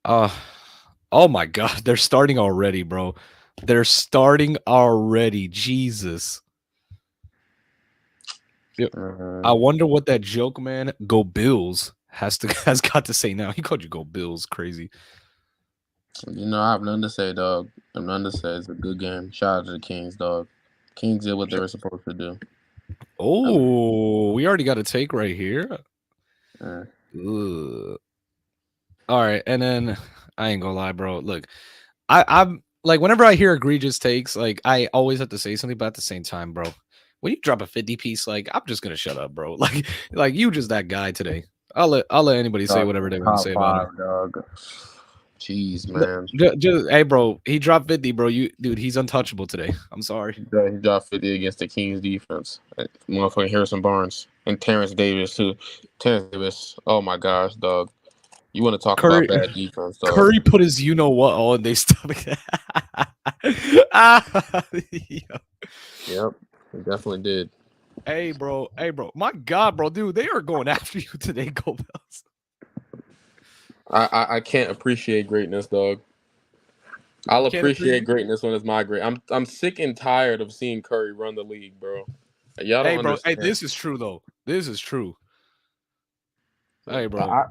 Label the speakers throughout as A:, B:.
A: Uh, oh my God, they're starting already, bro. They're starting already. Jesus. Yep. I
B: Uh,
A: wonder what that joke man go Bills has got to say now. He called you go Bills, crazy.
B: I have nothing to say, dog. I have nothing to say. It's a good game. Shout out to the Kings, dog. Kings did what they were supposed to do. Um,
A: Oh, we already got a take right here.
B: uh,
A: Ugh. All right, and then I ain't gonna lie, bro. Look, I'm like whenever I hear egregious takes, like I always have to say something, but at the same time, bro, when you drop a 50 piece, like I'm just gonna shut up, bro. Like you just that guy today. I'll let anybody say
B: dog,
A: whatever they want to
B: top
A: say about him.
B: five, dog. Jeez,
A: No,
B: man.
A: just, hey, bro, he dropped 50, bro. You, dude, he's untouchable today. I'm sorry.
B: He dropped 50 against the Kings defense. Motherfucking Harrison Barnes and Terrence Davis too. Terrence Davis. Oh my gosh, dog. You want to talk about
A: Curry,
B: bad defense, dog?
A: Curry put his you know what on, and they stopped. Yo.
B: Yep, he definitely did.
A: Hey, bro, my God, bro, dude, they are going after you today, Gold Bells.
B: I can't appreciate greatness, dog. I'll
A: You can't
B: appreciate
A: appreciate.
B: greatness when it's my great. I'm sick and tired of seeing Curry run the league, bro. Y'all don't
A: Hey, bro, hey,
B: understand.
A: this is true though. This is true. Hey,
B: I,
A: bro,
B: I,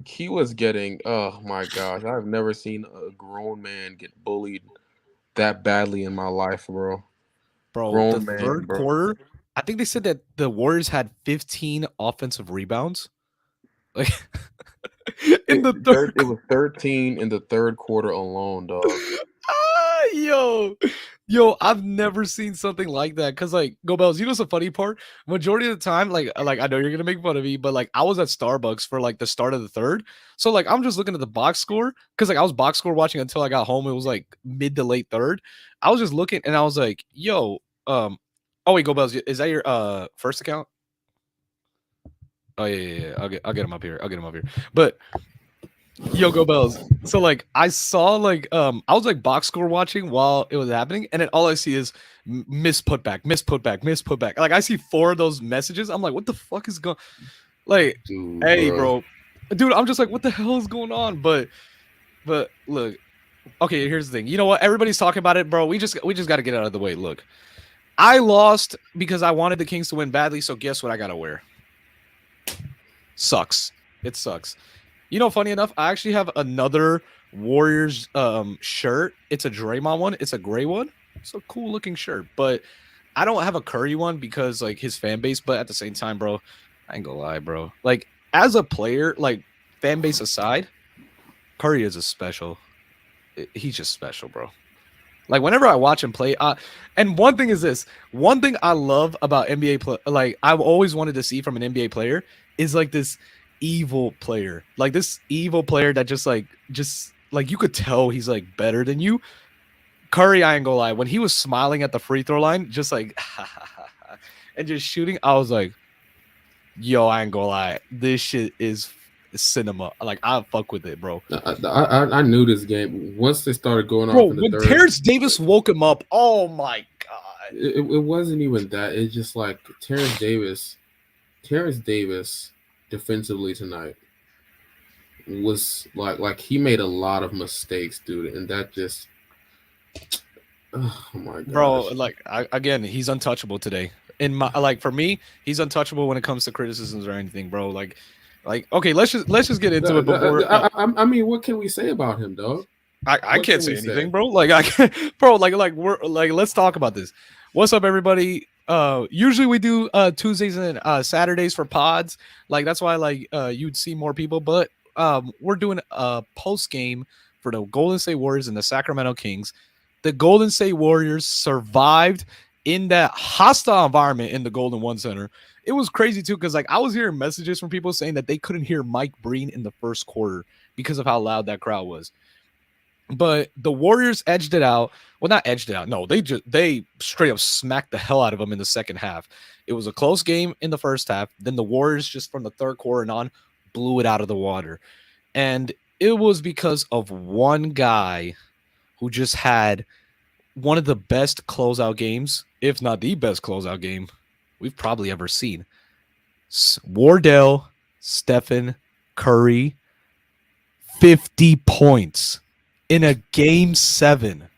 B: he was getting. Oh my gosh, I've never seen a grown man get bullied that badly in my life, bro.
A: the
B: Grown man,
A: third
B: bro.
A: quarter, I think they said that the Warriors had 15 offensive rebounds. Like in the third.
B: It was 13 in the third quarter alone, dog.
A: Yo, yo, I've never seen something like that. Cause like, Go Bells, you know what's the funny part? Majority of the time, like I know you're gonna make fun of me, but like I was at Starbucks for like the start of the third. So like I'm just looking at the box score. Cause like I was box score watching until I got home. It was like mid to late third. I was just looking and I was like, yo, oh wait, Go Bells, is that your first account? Oh yeah. I'll get him up here. I'll get him up here. But Yo, Go Bells. So like I saw like I was like box score watching while it was happening, and then all I see is miss putback, miss putback, miss putback. Like I see four of those messages. I'm like, what the fuck is going? Like,
B: Dude,
A: hey,
B: bro.
A: bro, dude. I'm just like, what the hell is going on? But look, okay. Here's the thing. You know what? Everybody's talking about it, bro. We just got to get out of the way. Look, I lost because I wanted the Kings to win badly. So guess what? I gotta wear. Sucks. It sucks. You know, funny enough, I actually have another Warriors shirt. It's a Draymond one. It's a gray one. It's a cool looking shirt, but I don't have a Curry one because like his fan base. But at the same time, bro, I ain't gonna lie, bro. Like as a player, like fan base aside, Curry is a special. He's just special, bro. Like whenever I watch him play, and one thing is this: one thing I love about NBA play, like I've always wanted to see from an NBA player, is like this evil player, like this evil player that just like you could tell he's like better than you. Curry, I ain't gonna lie, when he was smiling at the free throw line, just like and just shooting, I was like, yo, I ain't gonna lie, this shit is cinema. Like I fuck with it, bro.
B: I knew this game once they started going off
A: Bro,
B: in the
A: when
B: third.
A: Terrence Davis woke him up, oh my god.
B: It wasn't even that. It's just like Terrence Davis defensively tonight was like he made a lot of mistakes, dude, and that just oh my
A: Bro,
B: gosh.
A: like again, he's untouchable today. In my like for me, he's untouchable when it comes to criticisms or anything, bro. Like okay, let's just get into it before
B: I mean, what can we say about him, dog?
A: I
B: What
A: can't
B: can we
A: say
B: say?
A: anything, bro. Like I can't, bro, like we're like let's talk about this. What's up, everybody? Usually we do Tuesdays and Saturdays for pods. Like that's why like you'd see more people, but we're doing a post game for the Golden State Warriors and the Sacramento Kings. The Golden State Warriors survived in that hostile environment in the Golden One Center. It was crazy too, because like I was hearing messages from people saying that they couldn't hear Mike Breen in the first quarter because of how loud that crowd was. But the Warriors edged it out. Well, not edged it out. No, they straight up smacked the hell out of them in the second half. It was a close game in the first half. Then the Warriors just from the third quarter and on blew it out of the water. And it was because of one guy who just had one of the best closeout games, if not the best closeout game we've probably ever seen. Wardell, Stephen Curry 50 points in a game 7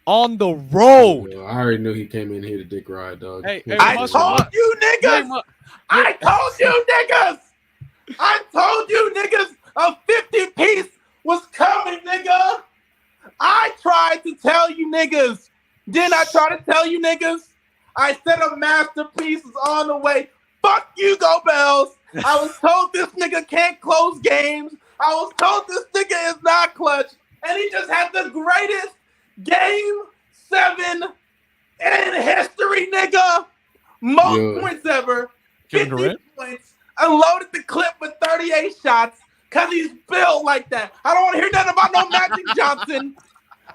A: on the road.
B: I already knew he came in here to dick ride, dog.
A: Hey,
C: I told you niggas. I told you niggas. I told you niggas a 50 piece was coming, nigga. I tried to tell you niggas. Didn't I try to tell you niggas? I said a masterpiece is on the way. Fuck you, Go Bells. I was told this nigga can't close games. I was told this nigga is not clutch. And he just had the greatest game 7 in history, nigga. Most points ever. 50 points. Unloaded the clip with 38 shots because he's built like that. I don't want to hear nothing about no Magic Johnson.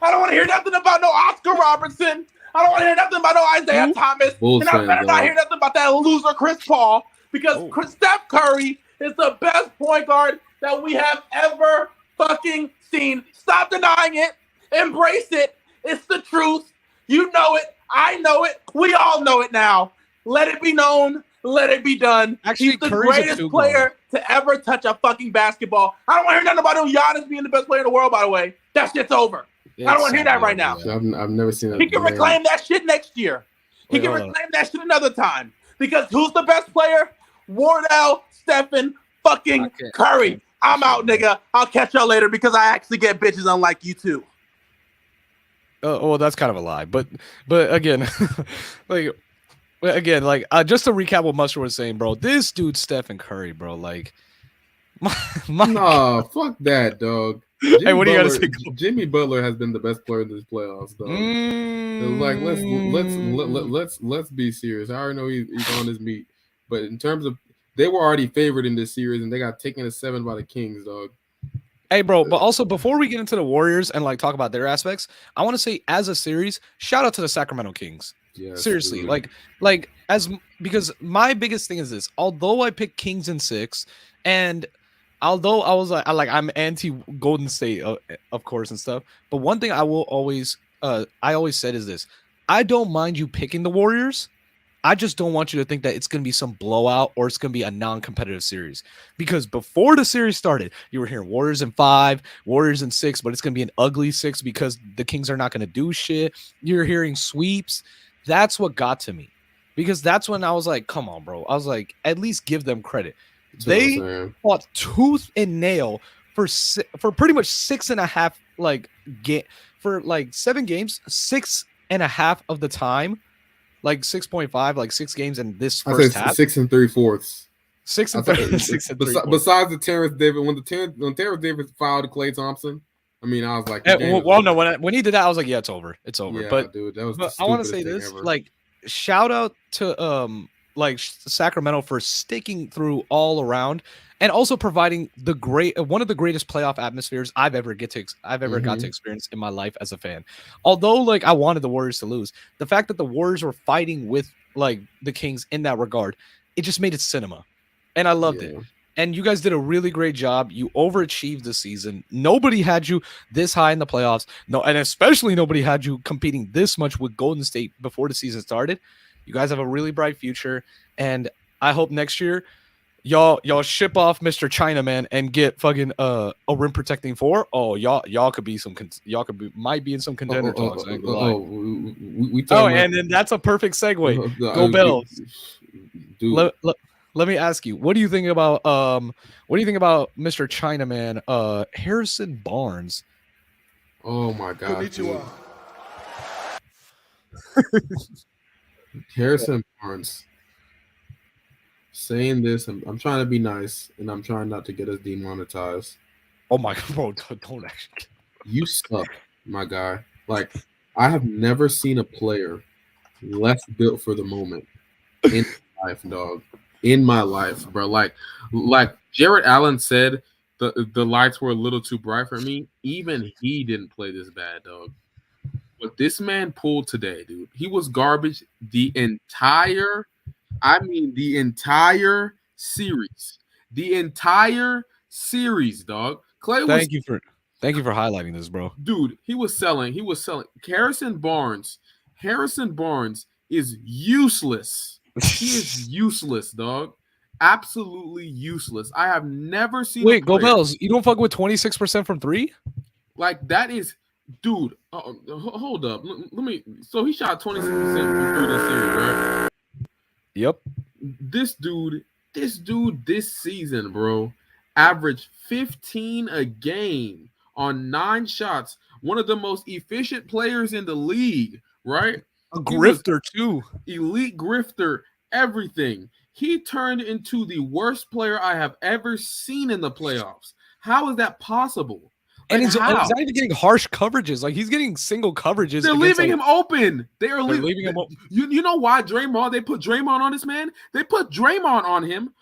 C: I don't want to hear nothing about no Oscar Robertson. I don't want to hear nothing about no Isaiah Thomas. And I better not hear nothing about that loser Chris Paul because Steph Curry is the best point guard that we have ever fucking seen. Stop denying it. Embrace it. It's the truth. You know it. I know it. We all know it now. Let it be known. Let it be done.
A: Actually,
C: he's the greatest player to ever touch a fucking basketball. I don't want to hear nothing about no Giannis being the best player in the world, by the way. That shit's over. I don't want to hear that right now.
B: I've never seen that.
C: He can reclaim that shit next year. He can reclaim that shit another time. Because who's the best player? Wardell, Stephen, fucking Curry. I'm out, nigga. I'll catch y'all later because I actually get bitches unlike you too.
A: Well, that's kind of a lie, but again, just to recap what Mustard was saying, bro. This dude, Stephen Curry, bro. Like,
B: no, fuck that, dog.
A: Hey, what do you gotta say?
B: Jimmy Butler has been the best player in this playoffs, dog. Like, let's be serious. I already know he's on his meat, but in terms of they were already favored in this series, and they got taken to 7 by the Kings, dog.
A: Hey, bro, but also before we get into the Warriors and like talk about their aspects, I want to say as a series, shout out to the Sacramento Kings.
B: Yes,
A: seriously,
B: dude.
A: because my biggest thing is this. Although I picked Kings in 6, and although I was I'm anti Golden State, of course, and stuff, but one thing I always said is this: I don't mind you picking the Warriors. I just don't want you to think that it's going to be some blowout or it's going to be a non-competitive series. Because before the series started, you were hearing Warriors in 5, Warriors in 6, but it's going to be an ugly 6 because the Kings are not going to do shit. You're hearing sweeps. That's what got to me. Because that's when I was like, come on, bro. I was like, at least give them credit. They fought tooth and nail for pretty much 6.5 for 7 games, 6.5 of the time. Like 6.5, like 6 games in this first half.
B: 6 3/4.
A: 6 3/4.
B: Besides the Terrence Davis, when Terrence Davis fouled Klay Thompson, I mean, I was like,
A: when he did that, I was like, yeah, it's over. It's over.
B: Yeah,
A: but
B: dude, that was.
A: But I want to say this, ever. Like, shout out to Sacramento for sticking through all around and also providing one of the greatest playoff atmospheres I've ever got to experience in my life as a fan. Although I wanted the Warriors to lose, the fact that the Warriors were fighting with the Kings in that regard, it just made it cinema, and I loved it. And you guys did a really great job. You overachieved this season. Nobody had you this high in the playoffs. No, and especially nobody had you competing this much with Golden State before the season started. You guys have a really bright future, and I hope next year y'all ship off Mr. Chinaman and get fucking a rim protecting 4. Oh, y'all could be might be in some contender talks. And then that's a perfect segue. Go Bells.
B: Dude.
A: Let me ask you, what do you think about Mr. Chinaman, Harrison Barnes?
B: Oh my god. Harrison Barnes. Saying this, I'm trying to be nice, and I'm trying not to get us demonetized.
A: Oh my god, bro, don't actually.
B: You suck, my guy. Like, I have never seen a player less built for the moment in my life, dog. In my life, bro. Like Jared Allen said, the lights were a little too bright for me. Even he didn't play this bad, dog. What this man pulled today, dude, he was garbage the entire series. The entire series, dog. Clay was,
A: thank you for highlighting this, bro.
B: Dude, he was selling. Harrison Barnes is useless. He is useless, dog. absolutely useless. I have never seen
A: Wait,
B: a
A: Go
B: player
A: Bells. You don't fuck with 26% from three?
B: like that. Is dude. Hold up. Let me. So he shot 26% from through this series, right?
A: Yep.
B: This dude, this season, bro, averaged 15 a game on 9 shots. One of the most efficient players in the league, right?
A: A
B: He was
A: grifter too.
B: elite grifter, everything. He turned into the worst player I have ever seen in the playoffs. How is that possible?
A: And
B: Like,
A: he's
B: how?
A: not even getting harsh coverages. Like he's getting single coverages.
B: They're
A: against,
B: leaving
A: like,
B: him open. They're
A: leaving him open.
B: You know why Draymond? They put Draymond on this man. They put Draymond on him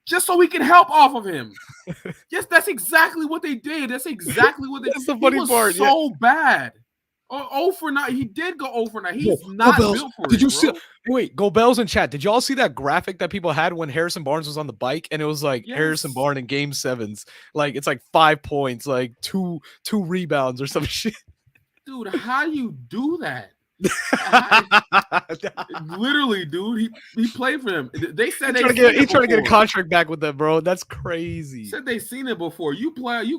B: just so he can help off of him. Yes, that's exactly what they did. That's exactly what they did.
A: That's the funny
B: He was
A: part.
B: so bad. Oh for 9. He did go 0 for 9. He's
A: Yo,
B: not
A: Go Bells,
B: built for
A: did
B: it,
A: you
B: bro.
A: see? Wait, Go Bells in chat. Did y'all see that graphic that people had when Harrison Barnes was on the bike, and it was like Harrison
B: Yes.
A: Barnes in Game 7s, like it's like 5 points, like two rebounds or some shit.
B: Dude, how do you do that? Literally, dude, he played for them. They said
A: He's trying to get a contract back with them, bro. That's crazy.
B: Said they seen it before. You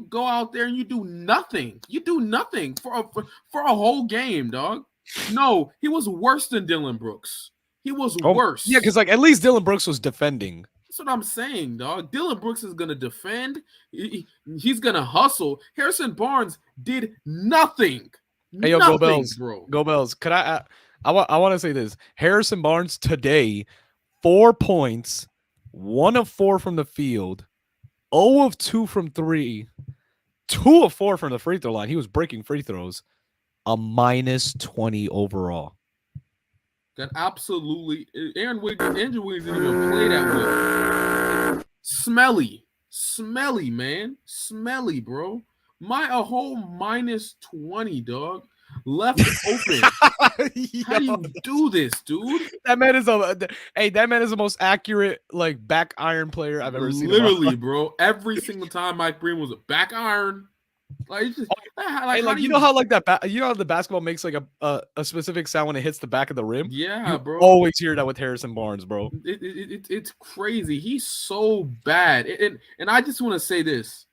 B: go out there and you do nothing. You do nothing for a whole game, dog. No, he was worse than Dylan Brooks. He was worse.
A: Yeah, because like at least Dylan Brooks was defending.
B: That's what I'm saying, dog. Dylan Brooks is gonna defend. He's gonna hustle. Harrison Barnes did nothing.
A: Hey, yo,
B: nothing,
A: Go Bells,
B: bro.
A: Go Bells. Could I want to say this. Harrison Barnes today, 4 points, 1 of 4 from the field, 0 of 2 from 3, 2 of 4 from the free throw line. He was breaking free throws. A -20 overall.
B: That absolutely. Andrew Wiggins didn't even play that well. Smelly, man. Smelly, bro. A whole -20, dog. Left open. How do you do this, dude?
A: That man is the most accurate like back iron player I've ever seen.
B: Literally, bro. Every single time Mike Breen was a back iron. Like, just,
A: you know how like that you know how the basketball makes like a specific sound when it hits the back of the rim?
B: Yeah, bro.
A: Always hear that with Harrison Barnes, bro.
B: It's crazy. He's so bad. And I just want to say this.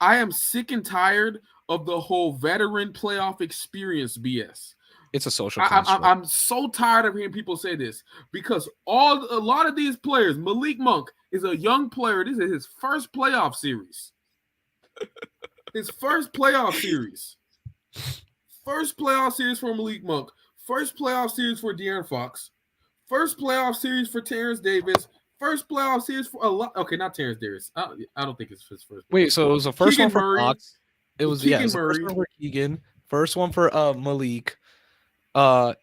B: I am sick and tired of the whole veteran playoff experience BS.
A: It's a social
B: I'm so tired of hearing people say this because a lot of these players, Malik Monk is a young player. This is his first playoff series. His first playoff series. First playoff series for Malik Monk. First playoff series for De'Aaron Fox. First playoff series for Terrence Davis. First playoff series for a lot. Okay, not Terrence Davis. I don't think it's his first.
A: Wait, so it was the first
B: Keegan
A: one for
B: Murray.
A: Fox. It was
B: Keegan
A: the first one for Keegan. First one for Malik. Yeah.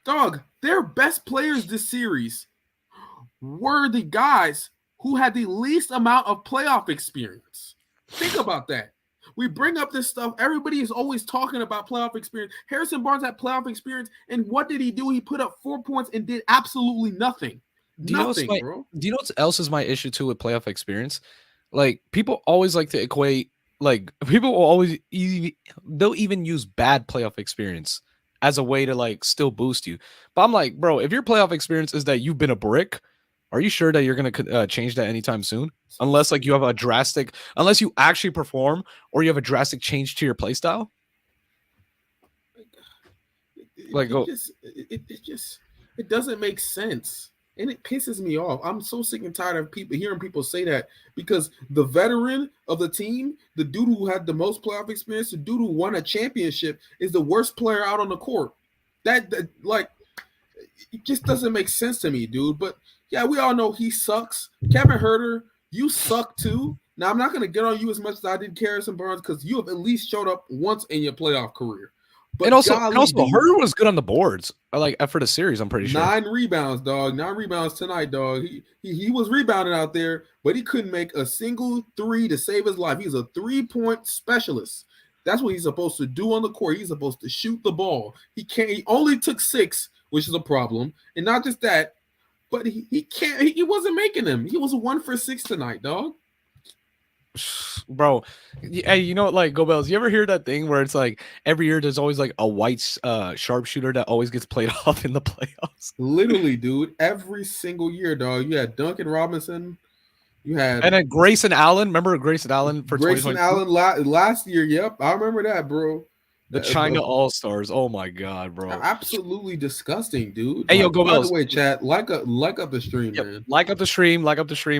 B: Dog, their best players this series were the guys who had the least amount of playoff experience. Think about that. We bring up this stuff. Everybody is always talking about playoff experience. Harrison Barnes had playoff experience, and what did he do? He put up 4 points and did absolutely nothing. Nothing, bro.
A: Do you know what else is my issue too with playoff experience? Like people always like to equate. Like people will always they'll even use bad playoff experience as a way to like still boost you. But I'm like, bro, if your playoff experience is that you've been a brick, are you sure that you're gonna change that anytime soon? Unless like you have unless you actually perform or you have a drastic change to your play style.
B: It doesn't make sense. And it pisses me off. I'm so sick and tired of hearing people say that because the veteran of the team, the dude who had the most playoff experience, the dude who won a championship is the worst player out on the court. That like, it just doesn't make sense to me, dude. But yeah, we all know he sucks. Kevin Huerter, you suck too. Now, I'm not going to get on you as much as I did Harrison Barnes because you have at least showed up once in your playoff career. But
A: and also Huerter was good on the boards, like for the series. I'm pretty sure
B: 9 rebounds, dog. 9 rebounds tonight, dog. He was rebounding out there, but he couldn't make a single 3 to save his life. He's a 3-point specialist. That's what he's supposed to do on the court. He's supposed to shoot the ball. He only took 6, which is a problem, and not just that, but he wasn't making them. He was 1 for 6 tonight, dog.
A: Bro, hey, you know what? Like, Go Bells, you ever hear that thing where it's like every year there's always like a white sharpshooter that always gets played off in the playoffs?
B: Literally, dude. Every single year, dog. You had Duncan Robinson. You had
A: And then Grayson Allen. Remember Grayson Allen for
B: Grayson
A: 2022?
B: Allen last year. Yep, I remember that, bro.
A: The China All Stars. Oh my god, bro.
B: Absolutely disgusting, dude.
A: Hey, yo,
B: Like,
A: Go
B: by the
A: Bells.
B: way, chat, like up the stream,
A: Yep.
B: man.
A: Like up the stream,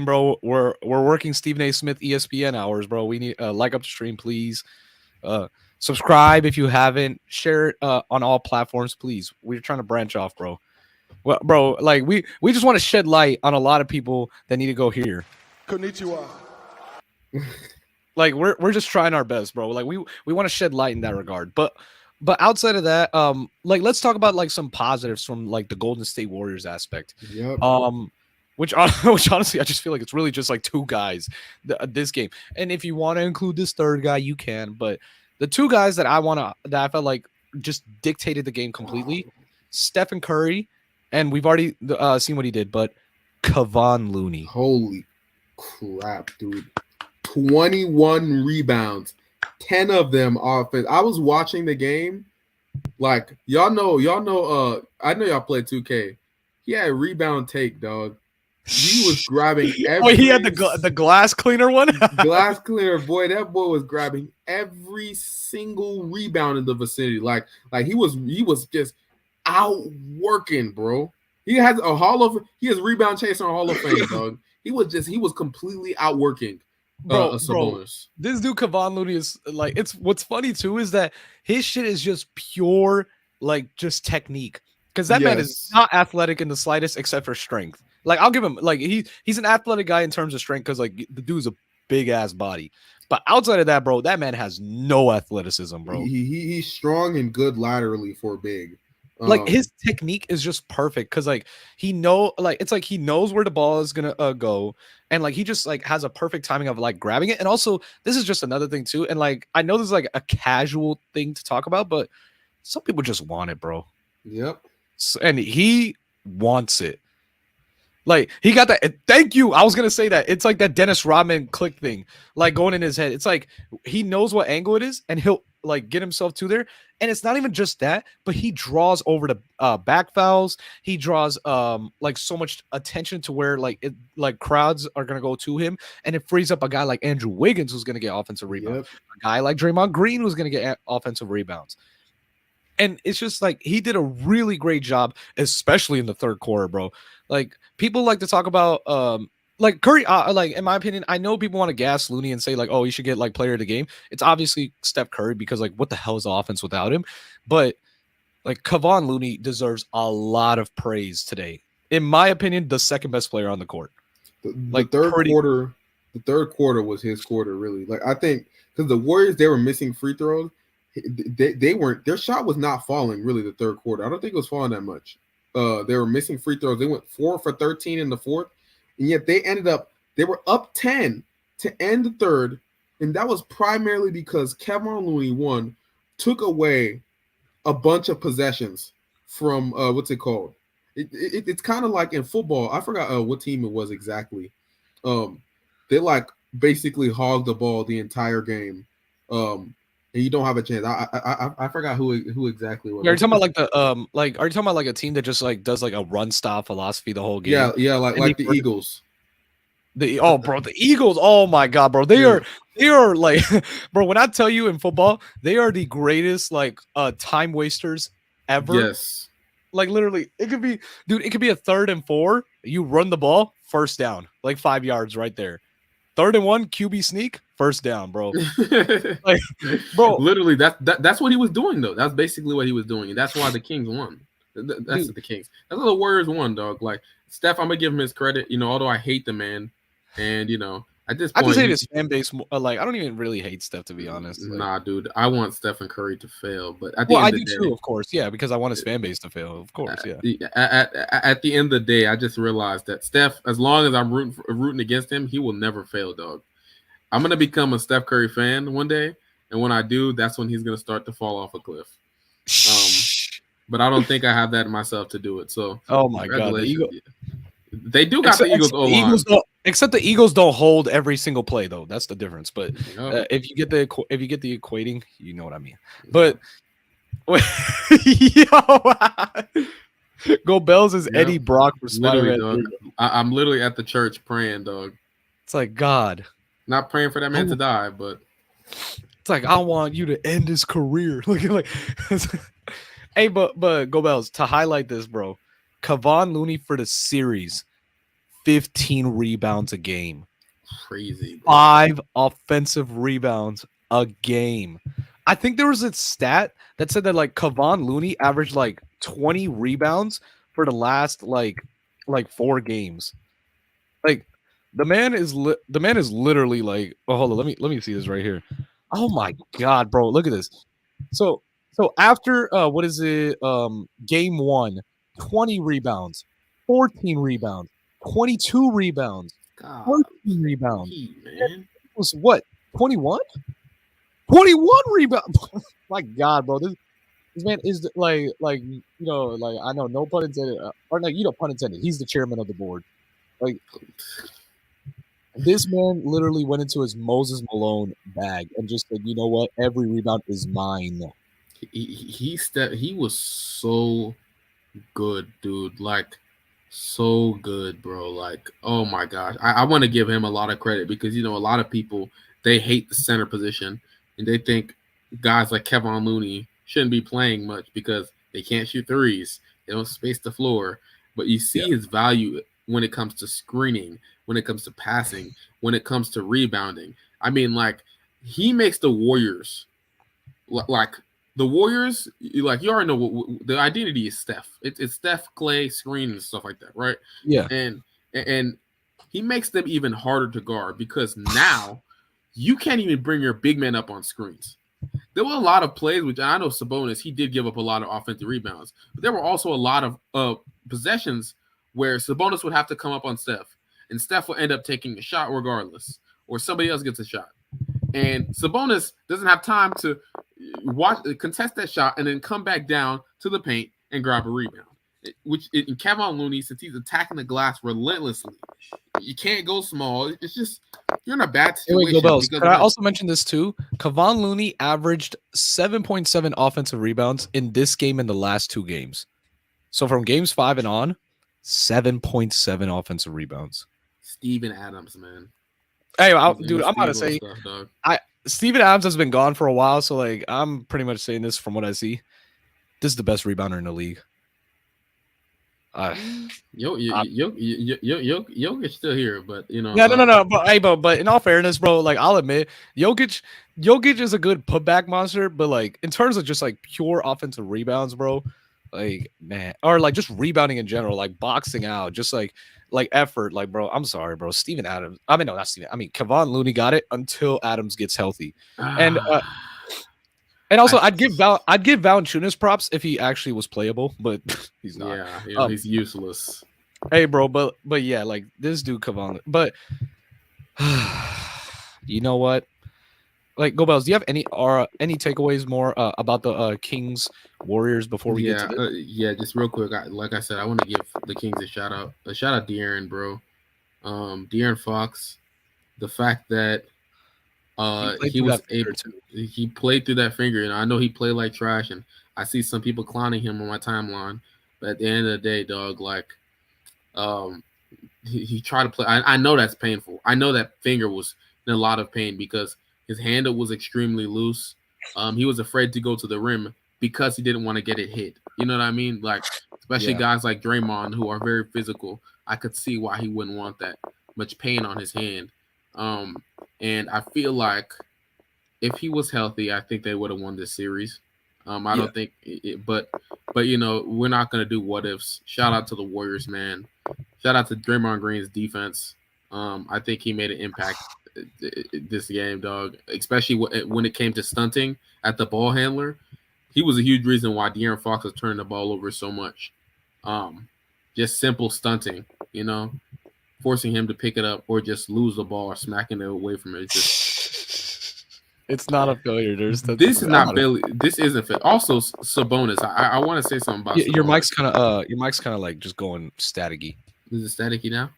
A: bro. We're working Stephen A. Smith ESPN hours, bro. We need like up the stream, please. Subscribe if you haven't. Share it on all platforms, please. We're trying to branch off, bro. Well, bro, like we just want to shed light on a lot of people that need to go here.
C: Konnichiwa.
A: Like we're just trying our best, bro. Like we want to shed light in that regard. But outside of that, like let's talk about like some positives from like the Golden State Warriors aspect.
B: Yep.
A: Which honestly I just feel like it's really just like two guys this game. And if you want to include this third guy, you can. But the two guys that I felt like just dictated the game completely, Stephen Curry, and we've already seen what he did, but Kevon Looney.
B: Holy crap, dude. 21 rebounds, 10 of them offense. I was watching the game. Like, y'all know, I know y'all play 2K. He had a rebound take, dog. He was grabbing every
A: he had the glass cleaner one.
B: glass cleaner, boy. That boy was grabbing every single rebound in the vicinity. Like he was just outworking, bro. He has rebound chasing a Hall of Fame, dog. He was completely outworking.
A: Bro,
B: Sabonis.
A: This dude Kevon Looney is like, it's what's funny too is that his shit is just pure like just technique, because that man is not athletic in the slightest except for strength. Like I'll give him like he's an athletic guy in terms of strength because like the dude's a big ass body, but outside of that, bro, that man has no athleticism, bro.
B: He's strong and good laterally for big.
A: Like his technique is just perfect because like he knows where the ball is gonna go, and like he just like has a perfect timing of like grabbing it. And also this is just another thing too, and like I know this is like a casual thing to talk about, but some people just want it, bro.
B: Yep.
A: And he wants it. Like he got that. Thank you. I was gonna say that it's like that Dennis Rodman click thing, like going in his head. It's like he knows what angle it is, and he'll like get himself to there. And it's not even just that, but he draws over the back fouls. He draws like so much attention to where like crowds are gonna go to him, and it frees up a guy like Andrew Wiggins who's gonna get offensive rebounds, a guy like Draymond Green who's gonna get offensive rebounds. And it's just like he did a really great job, especially in the third quarter, bro. Like people like to talk about like Curry, like in my opinion, I know people want to gas Looney and say like, oh, he should get like player of the game. It's obviously Steph Curry because like what the hell is the offense without him? But like Kevon Looney deserves a lot of praise today. In my opinion, the second best player on the court.
B: The third quarter was his quarter, really. Like I think because the Warriors, they were missing free throws. They weren't, their shot was not falling really the third quarter. I don't think it was falling that much. They were missing free throws. They went 4 for 13 in the fourth, and yet they were up 10 to end the third, and that was primarily because Kevon Looney took away a bunch of possessions from what's it called? It's kind of like in football. I forgot what team it was exactly. They like basically hogged the ball the entire game. And you don't have a chance. I forgot who exactly was.
A: Are you talking about like the are you talking about like a team that just like does like a run stop philosophy the whole game?
B: Yeah, like the Eagles.
A: The Eagles. Oh my god, bro. They are like bro, when I tell you in football, they are the greatest like time wasters ever.
B: Yes.
A: Like literally, it could be a 3rd and 4. You run the ball, first down, like 5 yards right there. 3rd and 1, QB sneak, first down, bro. Like, bro,
B: literally, that's what he was doing though. That's basically what he was doing, and that's why the Kings won. That's the Kings. That's why the Warriors won, dog. Like Steph, I'm gonna give him his credit. You know, although I hate the man, and you know, at this point,
A: I just hate his fan base. Like, I don't even really hate Steph, to be honest. Like,
B: nah, dude, I want Stephen Curry to fail, but at the
A: well,
B: end
A: I
B: of
A: do
B: the day,
A: too, of course, yeah, because I want his fan base to fail, of course, yeah.
B: At the end of the day, I just realized that Steph, as long as I'm rooting against him, he will never fail, dog. I'm gonna become a Steph Curry fan one day, and when I do, that's when he's gonna start to fall off a cliff. But I don't think I have that in myself to do it. So,
A: oh my god,
B: They do got the Eagles O line.
A: Except the Eagles don't hold every single play though. That's the difference. But if you get the equating, you know what I mean. But Go Bells is Eddie Brock for Spider-Man.
B: I'm literally at the church praying, dog.
A: It's like God.
B: Not praying for that man to die, but
A: it's like I want you to end his career. Like, hey, but Go Bells, to highlight this, bro. Kevon Looney for the series, 15 rebounds a game.
B: Crazy. Bro.
A: 5 offensive rebounds a game. I think there was a stat that said that like Kevon Looney averaged like 20 rebounds for the last like 4 games. Like the man is literally like, oh, hold on, let me see this right here. Oh my God, bro, look at this. So after what is it? Game 1, 20 rebounds, 14 rebounds, 22 rebounds, 14 rebounds. It was what? 21? 21 rebounds. My God, bro. This man is like you know, like I know, no pun intended, or like, you know, pun intended. He's the chairman of the board. Like this man literally went into his Moses Malone bag and just said, you know what? Every rebound is mine.
B: He was so good, dude. Like so good, bro. Like, oh my gosh. I want to give him a lot of credit because, you know, a lot of people, they hate the center position and they think guys like Kevon Looney shouldn't be playing much because they can't shoot threes. They don't space the floor. But you see his value when it comes to screening, when it comes to passing, when it comes to rebounding. I mean, like, he makes the Warriors, like, the Warriors, like, you already know what the identity is Steph. It's Steph, Clay, screen, and stuff like that, right?
A: Yeah.
B: And he makes them even harder to guard because now you can't even bring your big man up on screens. There were a lot of plays, which I know Sabonis, he did give up a lot of offensive rebounds, but there were also a lot of possessions where Sabonis would have to come up on Steph, and Steph will end up taking a shot regardless, or somebody else gets a shot. And Sabonis doesn't have time to contest that shot and then come back down to the paint and grab a rebound. Which in Kevon Looney, since he's attacking the glass relentlessly, you can't go small. It's just you're in a bad situation.
A: Can I also mention this too? Kevon Looney averaged 7.7 offensive rebounds in this game and the last 2 games. So from games 5 and on, 7.7 offensive rebounds.
B: Steven Adams, man.
A: Hey, dude, I'm about to say, Steven Adams has been gone for a while, so like I'm pretty much saying this from what I see. This is the best rebounder in the league.
B: Jokic's still here, but you know.
A: Yeah, no. But in all fairness, bro, like I'll admit, Jokic is a good putback monster, but like in terms of just like pure offensive rebounds, bro, like man, or like just rebounding in general, like boxing out, just like effort, like bro, I'm sorry, bro. Steven Adams. I mean, no, not Steven. I mean, Kevon Looney got it until Adams gets healthy, and also, I'd give Valanciunas props if he actually was playable, but he's not.
B: Yeah, you know, he's useless.
A: Hey, bro, but yeah, like this dude Kevon. But you know what? Like, Go Bells, do you have any takeaways more about the Kings Warriors before we get to this?
B: Yeah, just real quick. Like I said, I want to give the Kings a shout out. A shout out De'Aaron, bro. De'Aaron Fox. The fact that he played through that finger, and I know he played like trash, and I see some people clowning him on my timeline, but at the end of the day, dog, like he tried to play. I know that's painful. I know that finger was in a lot of pain because his handle was extremely loose. He was afraid to go to the rim because he didn't want to get it hit. You know what I mean? Like, especially guys like Draymond who are very physical. I could see why he wouldn't want that much pain on his hand. And I feel like if he was healthy, I think they would have won this series. I don't think but you know, we're not going to do what ifs. Shout out to the Warriors, man. Shout out to Draymond Green's defense. I think he made an impact this game, dog, especially when it came to stunting at the ball handler. He was a huge reason why De'Aaron Fox was turning the ball over so much. Just simple stunting, you know, forcing him to pick it up or just lose the ball or smacking it away from it.
A: It's not a failure. This is
B: not Billy. This isn't fit. Also, Sabonis. I want to say something about
A: your mic's kind of like just going staticky.
B: Is it staticky now?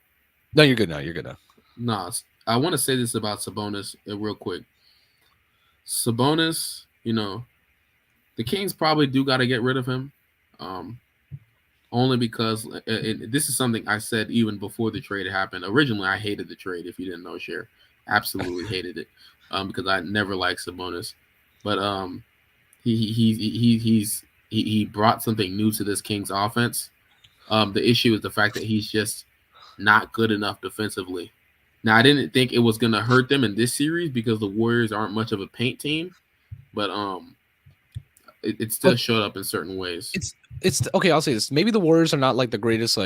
A: No, you're good now. You're good now.
B: Nah, I want to say this about Sabonis real quick. Sabonis, the Kings probably do got to get rid of him, only because this is something I said even before the trade happened. Originally, I hated the trade. If you didn't know, Sher, absolutely hated it, because I never liked Sabonis. But he brought something new to this Kings offense. The issue is the fact that he's just not good enough defensively. Now, I didn't think it was going to hurt them in this series because the Warriors aren't much of a paint team, but it still showed up in certain ways.
A: It's okay. I'll say this: maybe the Warriors are not like the greatest,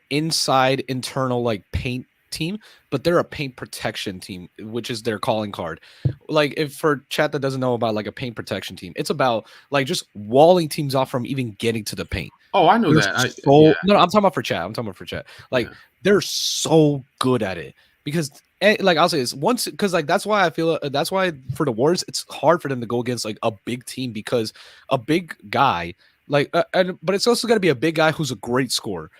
A: inside internal paint team, but they're a paint protection team, which is their calling card. Like, if for chat that doesn't know about a paint protection team, it's about just walling teams off from even getting to the paint.
B: Oh, I know that.
A: No, I'm talking about for chat. They're so good at it because, I'll say this once, because that's why I feel that's why for the Warriors it's hard for them to go against a big team, because a big guy but it's also got to be a big guy who's a great scorer.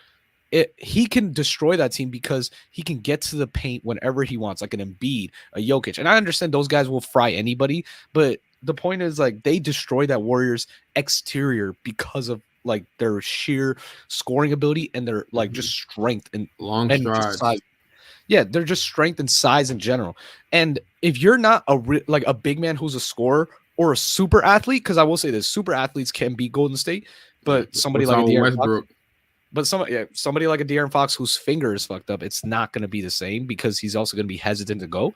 A: He can destroy that team because he can get to the paint whenever he wants, like an Embiid, a Jokic. And I understand those guys will fry anybody, but the point is they destroy that Warriors exterior because of their sheer scoring ability and their just strength and
B: long strides.
A: Size. Yeah, they're just strength and size in general. And if you're not a big man who's a scorer or a super athlete, because I will say this, super athletes can beat Golden State, but somebody like a De'Aaron Fox, somebody like a De'Aaron Fox whose finger is fucked up, it's not going to be the same because he's also going to be hesitant to go.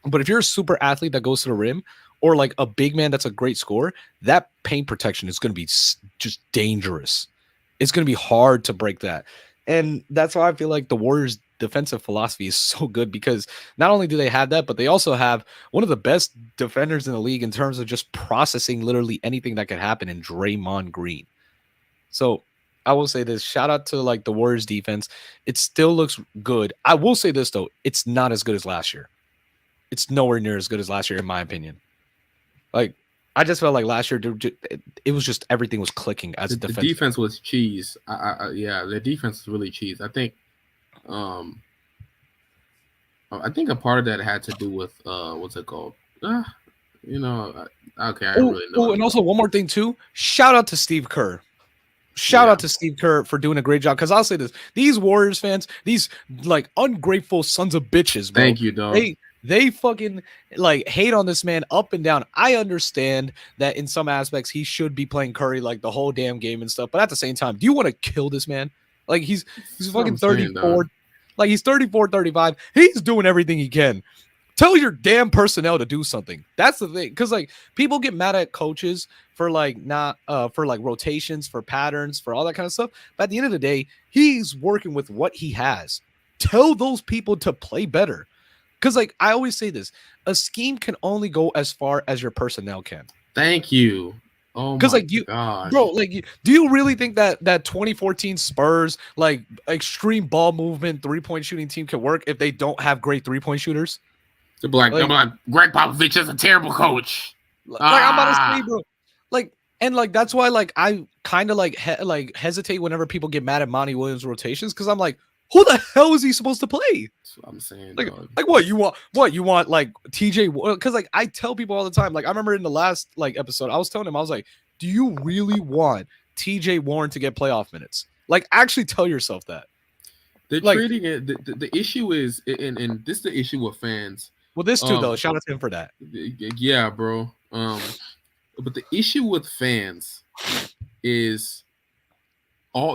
A: But if you're a super athlete that goes to the rim, or a big man that's a great scorer, that paint protection is going to be just dangerous. It's going to be hard to break that. And that's why I feel like the Warriors' defensive philosophy is so good, because not only do they have that, but they also have one of the best defenders in the league in terms of just processing literally anything that could happen in Draymond Green. So I will say this, shout out to the Warriors defense. It still looks good. I will say this though, it's not as good as last year. It's nowhere near as good as last year, in my opinion. I just felt like last year, it was just everything was clicking as a defense.
B: The defense was cheese. Yeah, the defense was really cheese. I think a part of that had to do with what's it called? Okay, I don't really know.
A: Oh, and also one more thing too. Shout out to Steve Kerr. Shout out to Steve Kerr for doing a great job. Because I'll say this: these Warriors fans, these ungrateful sons of bitches, bro.
B: Thank you, dog.
A: They fucking hate on this man up and down. I understand that in some aspects he should be playing Curry the whole damn game and stuff. But at the same time, do you want to kill this man? He's fucking 34. He's 34, 35. He's doing everything he can. Tell your damn personnel to do something. That's the thing. Because people get mad at coaches for for rotations, for patterns, for all that kind of stuff. But at the end of the day, he's working with what he has. Tell those people to play better. Because I always say this, a scheme can only go as far as your personnel can.
B: Thank you. Oh my gosh.
A: Bro, do you really think that 2014 Spurs extreme ball movement 3-point shooting team can work if they don't have great 3-point shooters?
B: They're like Greg Popovich is a terrible coach.
A: I'm about to say, bro. And that's why I kind of hesitate whenever people get mad at Monty Williams rotations, because I'm who the hell is he supposed to play?
B: That's what I'm saying.
A: What you want TJ? Because I tell people all the time. I remember in the last episode, I was telling him, I was like, do you really want TJ Warren to get playoff minutes? Actually tell yourself that.
B: They're treating it. The issue is, and this is the issue with fans.
A: Well, this too though. Shout out to him for that.
B: Yeah, bro. But the issue with fans is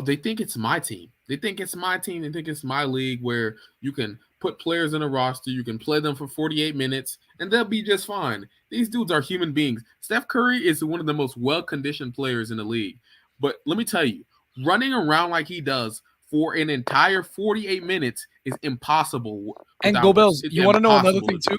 B: they think it's my team. They think it's my team. They think it's my league where you can put players in a roster, you can play them for 48 minutes, and they'll be just fine. These dudes are human beings. Steph Curry is one of the most well-conditioned players in the league. But let me tell you, running around like he does for an entire 48 minutes is impossible.
A: And Go Bells, you want to know another thing too?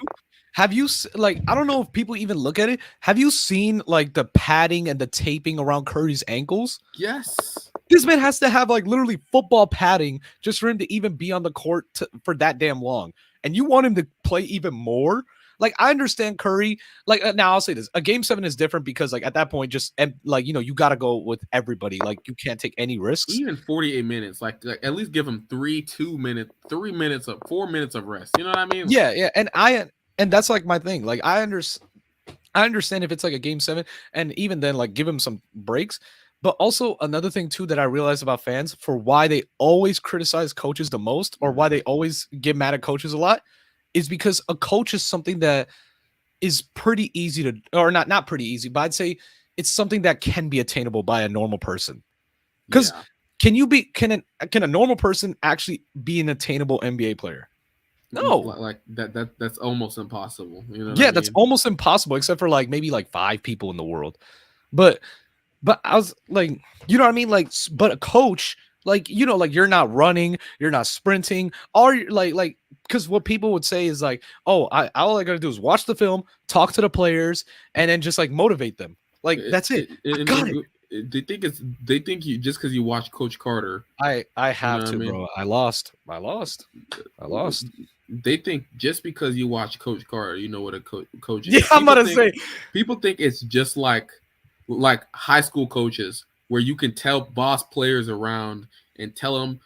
A: Have you I don't know if people even look at it. Have you seen the padding and the taping around Curry's ankles?
B: Yes.
A: This man has to have literally football padding just for him to even be on the court for that damn long. And you want him to play even more? like I understand Curry. Like now I'll say this: a game 7 is different because like at that point, just like you got to go with everybody. Like you can't take any risks.
B: Even 48 minutes, like at least give him 3 minutes, 3 minutes of 4 minutes of rest. You know what I mean?
A: Yeah, and that's like my thing. Like I understand if it's like a game 7, and even then, like give him some breaks. But also another thing too that I realized about fans for why they always criticize coaches the most, or why they always get mad at coaches a lot, is because a coach is something that is pretty easy to, or not pretty easy, but I'd say it's something that can be attainable by a normal person. Because can a normal person actually be an attainable NBA player? No,
B: like that's almost impossible. You know?
A: Yeah, that's almost impossible, except for like maybe like 5 people in the world. But I was like, you know what I mean? Like, but a coach, like, like you're not running, you're not sprinting, or like, because what people would say is like, oh, all I gotta do is watch the film, talk to the players, and then just like motivate them. Like that's it. Got it.
B: They think you just because you watch Coach Carter.
A: I have to, bro. I lost.
B: They think just because you watch Coach Carter, you know what a coach is.
A: Yeah, I'm about to say.
B: People think it's just like high school coaches where you can tell boss players around and tell them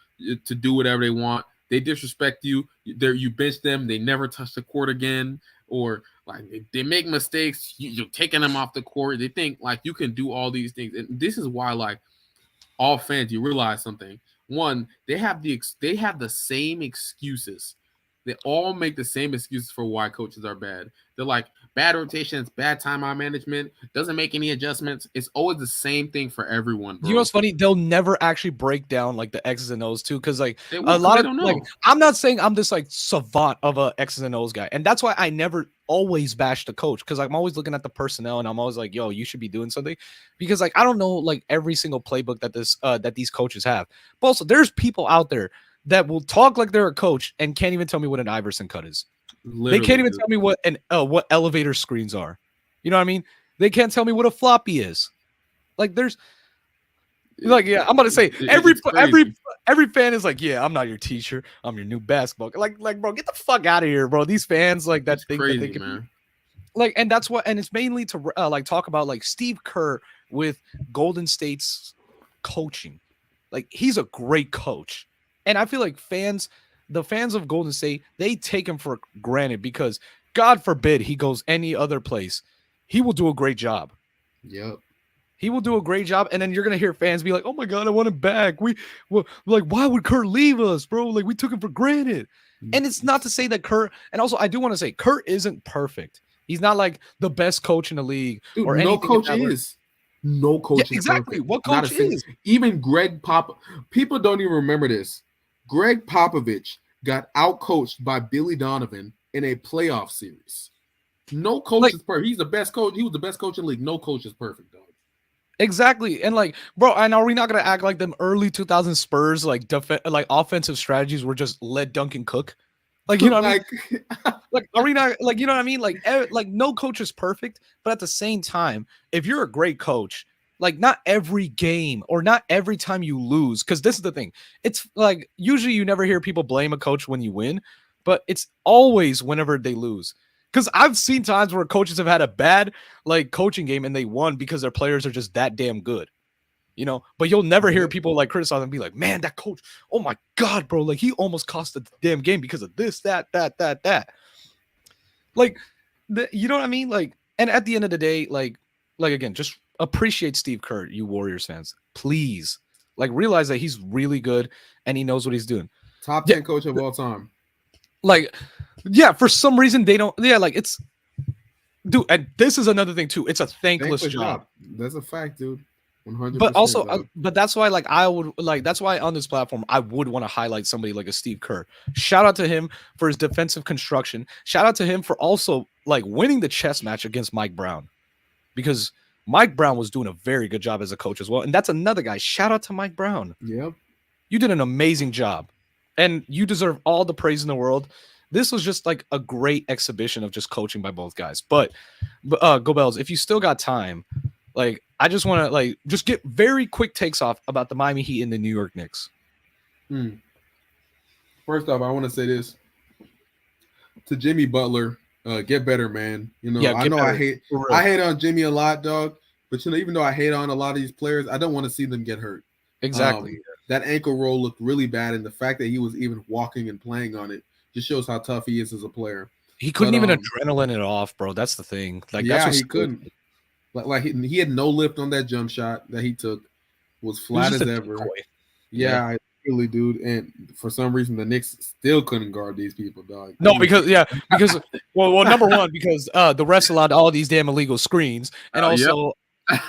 B: to do whatever they want. They disrespect you. You bench them. They never touch the court again. Or like they make mistakes. You're taking them off the court. They think like you can do all these things. And this is why like all fans, you realize something. One, they have the same excuses. They all make the same excuses for why coaches are bad. They're like bad rotations, bad timeout management, doesn't make any adjustments. It's always the same thing for everyone, bro.
A: You know what's funny? They'll never actually break down like the X's and O's too, because like a lot of like I'm not saying I'm this like savant of a X's and O's guy, and that's why I never always bash the coach, because I'm always looking at the personnel and I'm always like, yo, you should be doing something, because like I don't know like every single playbook that these coaches have. But also there's people out there that will talk like they're a coach and can't even tell me what an Iverson cut is. Literally, they can't even tell me what elevator screens are. You know what I mean? They can't tell me what a floppy is. Like there's like, yeah, I'm gonna say every fan is like, yeah, I'm not your teacher, I'm your new basketball. Like bro, get the fuck out of here, bro. These fans like that think
B: crazy,
A: that they can,
B: man.
A: Like, and that's what, and it's mainly to like talk about like Steve Kerr with Golden State's coaching. Like he's a great coach, and I feel like the fans of Golden State, they take him for granted because God forbid he goes any other place, he will do a great job.
B: Yep.
A: He will do a great job, and then you're gonna hear fans be like, "Oh my God, I want him back." Like, why would Kurt leave us, bro? Like, we took him for granted. And it's not to say that Kurt, and also I do want to say Kurt isn't perfect. He's not like the best coach in the league.
B: Dude,
A: or
B: no
A: anything.
B: Coach is. No coach is
A: exactly.
B: Perfect.
A: What coach is?
B: Even Greg people don't even remember this. Greg Popovich got outcoached by Billy Donovan in a playoff series. No coach is perfect. He's the best coach. He was the best coach in the league. No coach is perfect, dog.
A: Exactly. And like, bro, and are we not gonna act like them early 2000 Spurs like offensive strategies were just let Duncan cook? Like, you know what I mean? Like, are we not like, you know what I mean? Like no coach is perfect, but at the same time, if you're a great coach, like not every game or not every time you lose, because this is the thing. It's like usually you never hear people blame a coach when you win, but it's always whenever they lose. Because I've seen times where coaches have had a bad like coaching game and they won because their players are just that damn good, you know. But you'll never hear people like criticize them and be like, "Man, that coach, oh my God, bro, like he almost cost the damn game because of this, that." Like, you know what I mean? Like, and at the end of the day, like again, just appreciate Steve Kerr, you Warriors fans, please. Like, realize that he's really good and he knows what he's doing.
B: Top 10 coach of all time.
A: Like, yeah, for some reason they don't. Yeah, like it's, dude. And this is another thing too. It's a thankless job.
B: That's a fact, dude. 100%.
A: But also, but that's why, like, I would like. That's why on this platform, I would want to highlight somebody like a Steve Kerr. Shout out to him for his defensive construction. Shout out to him for also like winning the chess match against Mike Brown, because Mike Brown was doing a very good job as a coach as well. And that's another guy. Shout out to Mike Brown.
B: Yep. You
A: did an amazing job. And you deserve all the praise in the world. This was just like a great exhibition of just coaching by both guys. But Go Bells, if you still got time, like I just want to like just get very quick takes off about the Miami Heat and the New York Knicks.
B: First off, I want to say this to Jimmy Butler Get better, man. You know,
A: Yeah,
B: I
A: get
B: know
A: better.
B: I hate on Jimmy a lot, dog. But you know, even though I hate on a lot of these players, I don't want to see them get hurt.
A: Exactly.
B: That ankle roll looked really bad, and the fact that he was even walking and playing on it just shows how tough he is as a player.
A: He couldn't even adrenaline it off, bro. That's the thing. Like,
B: yeah,
A: that's
B: he couldn't. Like he had no lift on that jump shot that he took. Was flat as ever. Yeah, really, dude. And for some reason, the Knicks still couldn't guard these people, dog.
A: No, because well, number one, because the refs allowed all these damn illegal screens, and also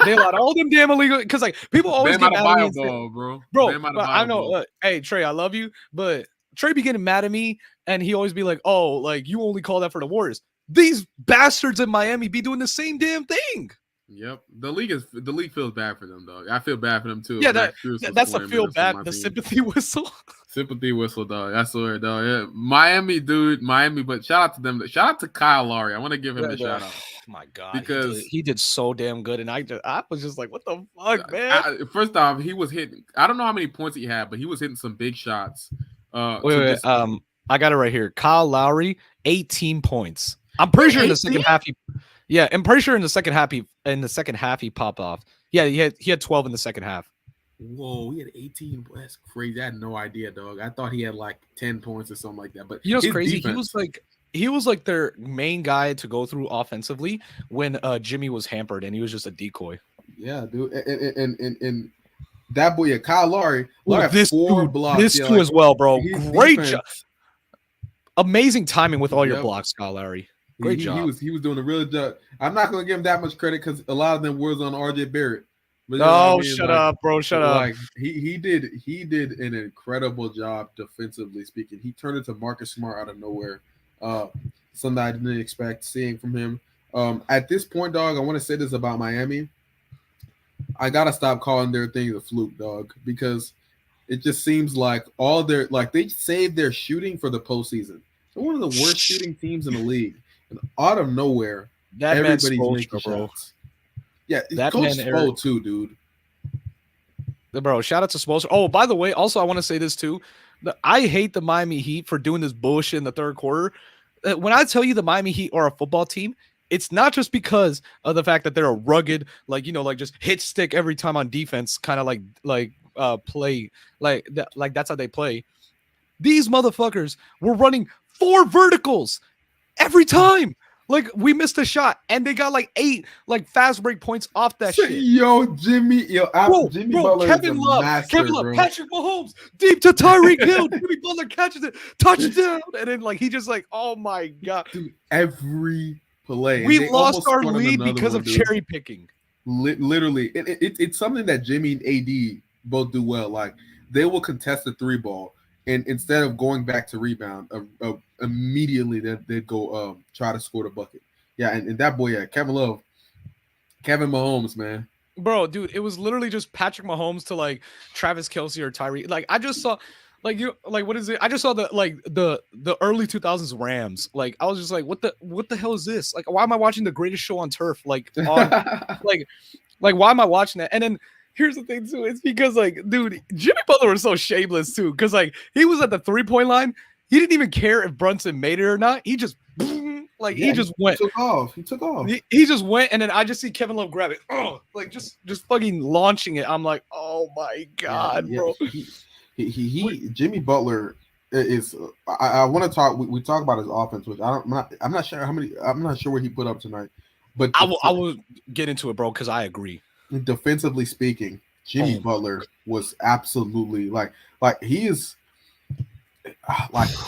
A: they allowed all them damn illegal. Because like people always get mad at me, bro. I know. Hey Trey, I love you, but Trey be getting mad at me, and he always be like, "Oh, like you only call that for the Warriors." These bastards in Miami be doing the same damn thing.
B: Yep, the league feels bad for them, dog. I feel bad for them too.
A: Yeah, that's the feel bad, the sympathy whistle.
B: Sympathy whistle, dog. I swear, dog. Yeah. Miami, dude, Miami. But shout out to them. Shout out to Kyle Lowry. I want to give him a shout out.
A: My God,
B: because
A: he did so damn good, and I was just like, what the fuck, man?
B: First off, he was hitting. I don't know how many points he had, but he was hitting some big shots.
A: Wait, I got it right here. Kyle Lowry, 18 points. I'm pretty sure in the second half I'm pretty sure in the second half he popped off. Yeah, he had 12 in the second half.
B: Whoa, he had 18. That's crazy. I had no idea, dog. I thought he had like 10 points or something like that. But
A: you know what's crazy? He was like their main guy to go through offensively when Jimmy was hampered and he was just a decoy.
B: Yeah, dude. And that boy, Kyle Lowry,
A: this blocks. This too as well, bro. Great job. Amazing timing with all your blocks, Kyle Lowry. Great job.
B: He was doing a real job. I'm not going to give him that much credit because a lot of them was on RJ Barrett.
A: But, shut up, bro. Shut up.
B: Like he did an incredible job defensively speaking. He turned into Marcus Smart out of nowhere. Something I didn't expect seeing from him. At this point, dog, I want to say this about Miami. I gotta stop calling their thing the fluke, dog, because it just seems like they saved their shooting for the postseason. They're one of the worst shooting teams in the league. And out of nowhere, everybody's making shots. Yeah, that Coach Spo too, dude.
A: Bro, shout out to Spoelstra. Oh, by the way, also I want to say this too. I hate the Miami Heat for doing this bullshit in the third quarter. When I tell you the Miami Heat are a football team, it's not just because of the fact that they're a rugged, like just hit stick every time on defense, kind of play like that's how they play. These motherfuckers were running 4 verticals every time. Like we missed a shot, and they got like 8 fast break points off that shit.
B: Jimmy Butler,
A: Kevin Love, Patrick Mahomes, deep to Tyreek Hill. Jimmy Butler catches it, touchdown, and then he just oh my God,
B: dude, every play.
A: We lost our lead because of cherry picking.
B: Literally, it's something that Jimmy and AD both do well. Like they will contest the 3 ball, and instead of going back to rebound, immediately they'd go try to score the bucket. Yeah, and that boy, Kevin Mahomes, man.
A: Bro, dude, it was literally just Patrick Mahomes to Travis Kelce or Tyree. I just saw what is it? I just saw the early 2000s Rams. I was just like, what the hell is this? Why am I watching the greatest show on turf? Why am I watching that? And then here's the thing too, it's because dude, Jimmy Butler was so shameless too, because he was at the 3-point line. He didn't even care if Brunson made it or not. He just he just went.
B: He took off.
A: He just went, and then I just see Kevin Love grab it. Oh, just fucking launching it. I'm like, oh my God, bro.
B: Jimmy Butler is. I want to talk. We talk about his offense, which I'm not sure how many. I'm not sure what he put up tonight, but
A: I will get into it, bro, because I agree.
B: Defensively speaking, Jimmy Butler was absolutely he is.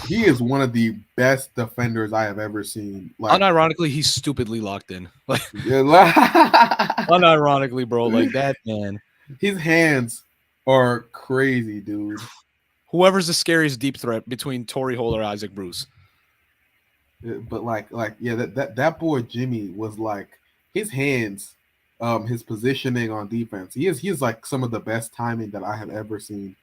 B: He is one of the best defenders I have ever seen.
A: Unironically, he's stupidly locked in. Unironically, bro, that man.
B: His hands are crazy, dude.
A: Whoever's the scariest deep threat between Torrey Holt or Isaac Bruce.
B: But that boy Jimmy was his hands, his positioning on defense. He is some of the best timing that I have ever seen.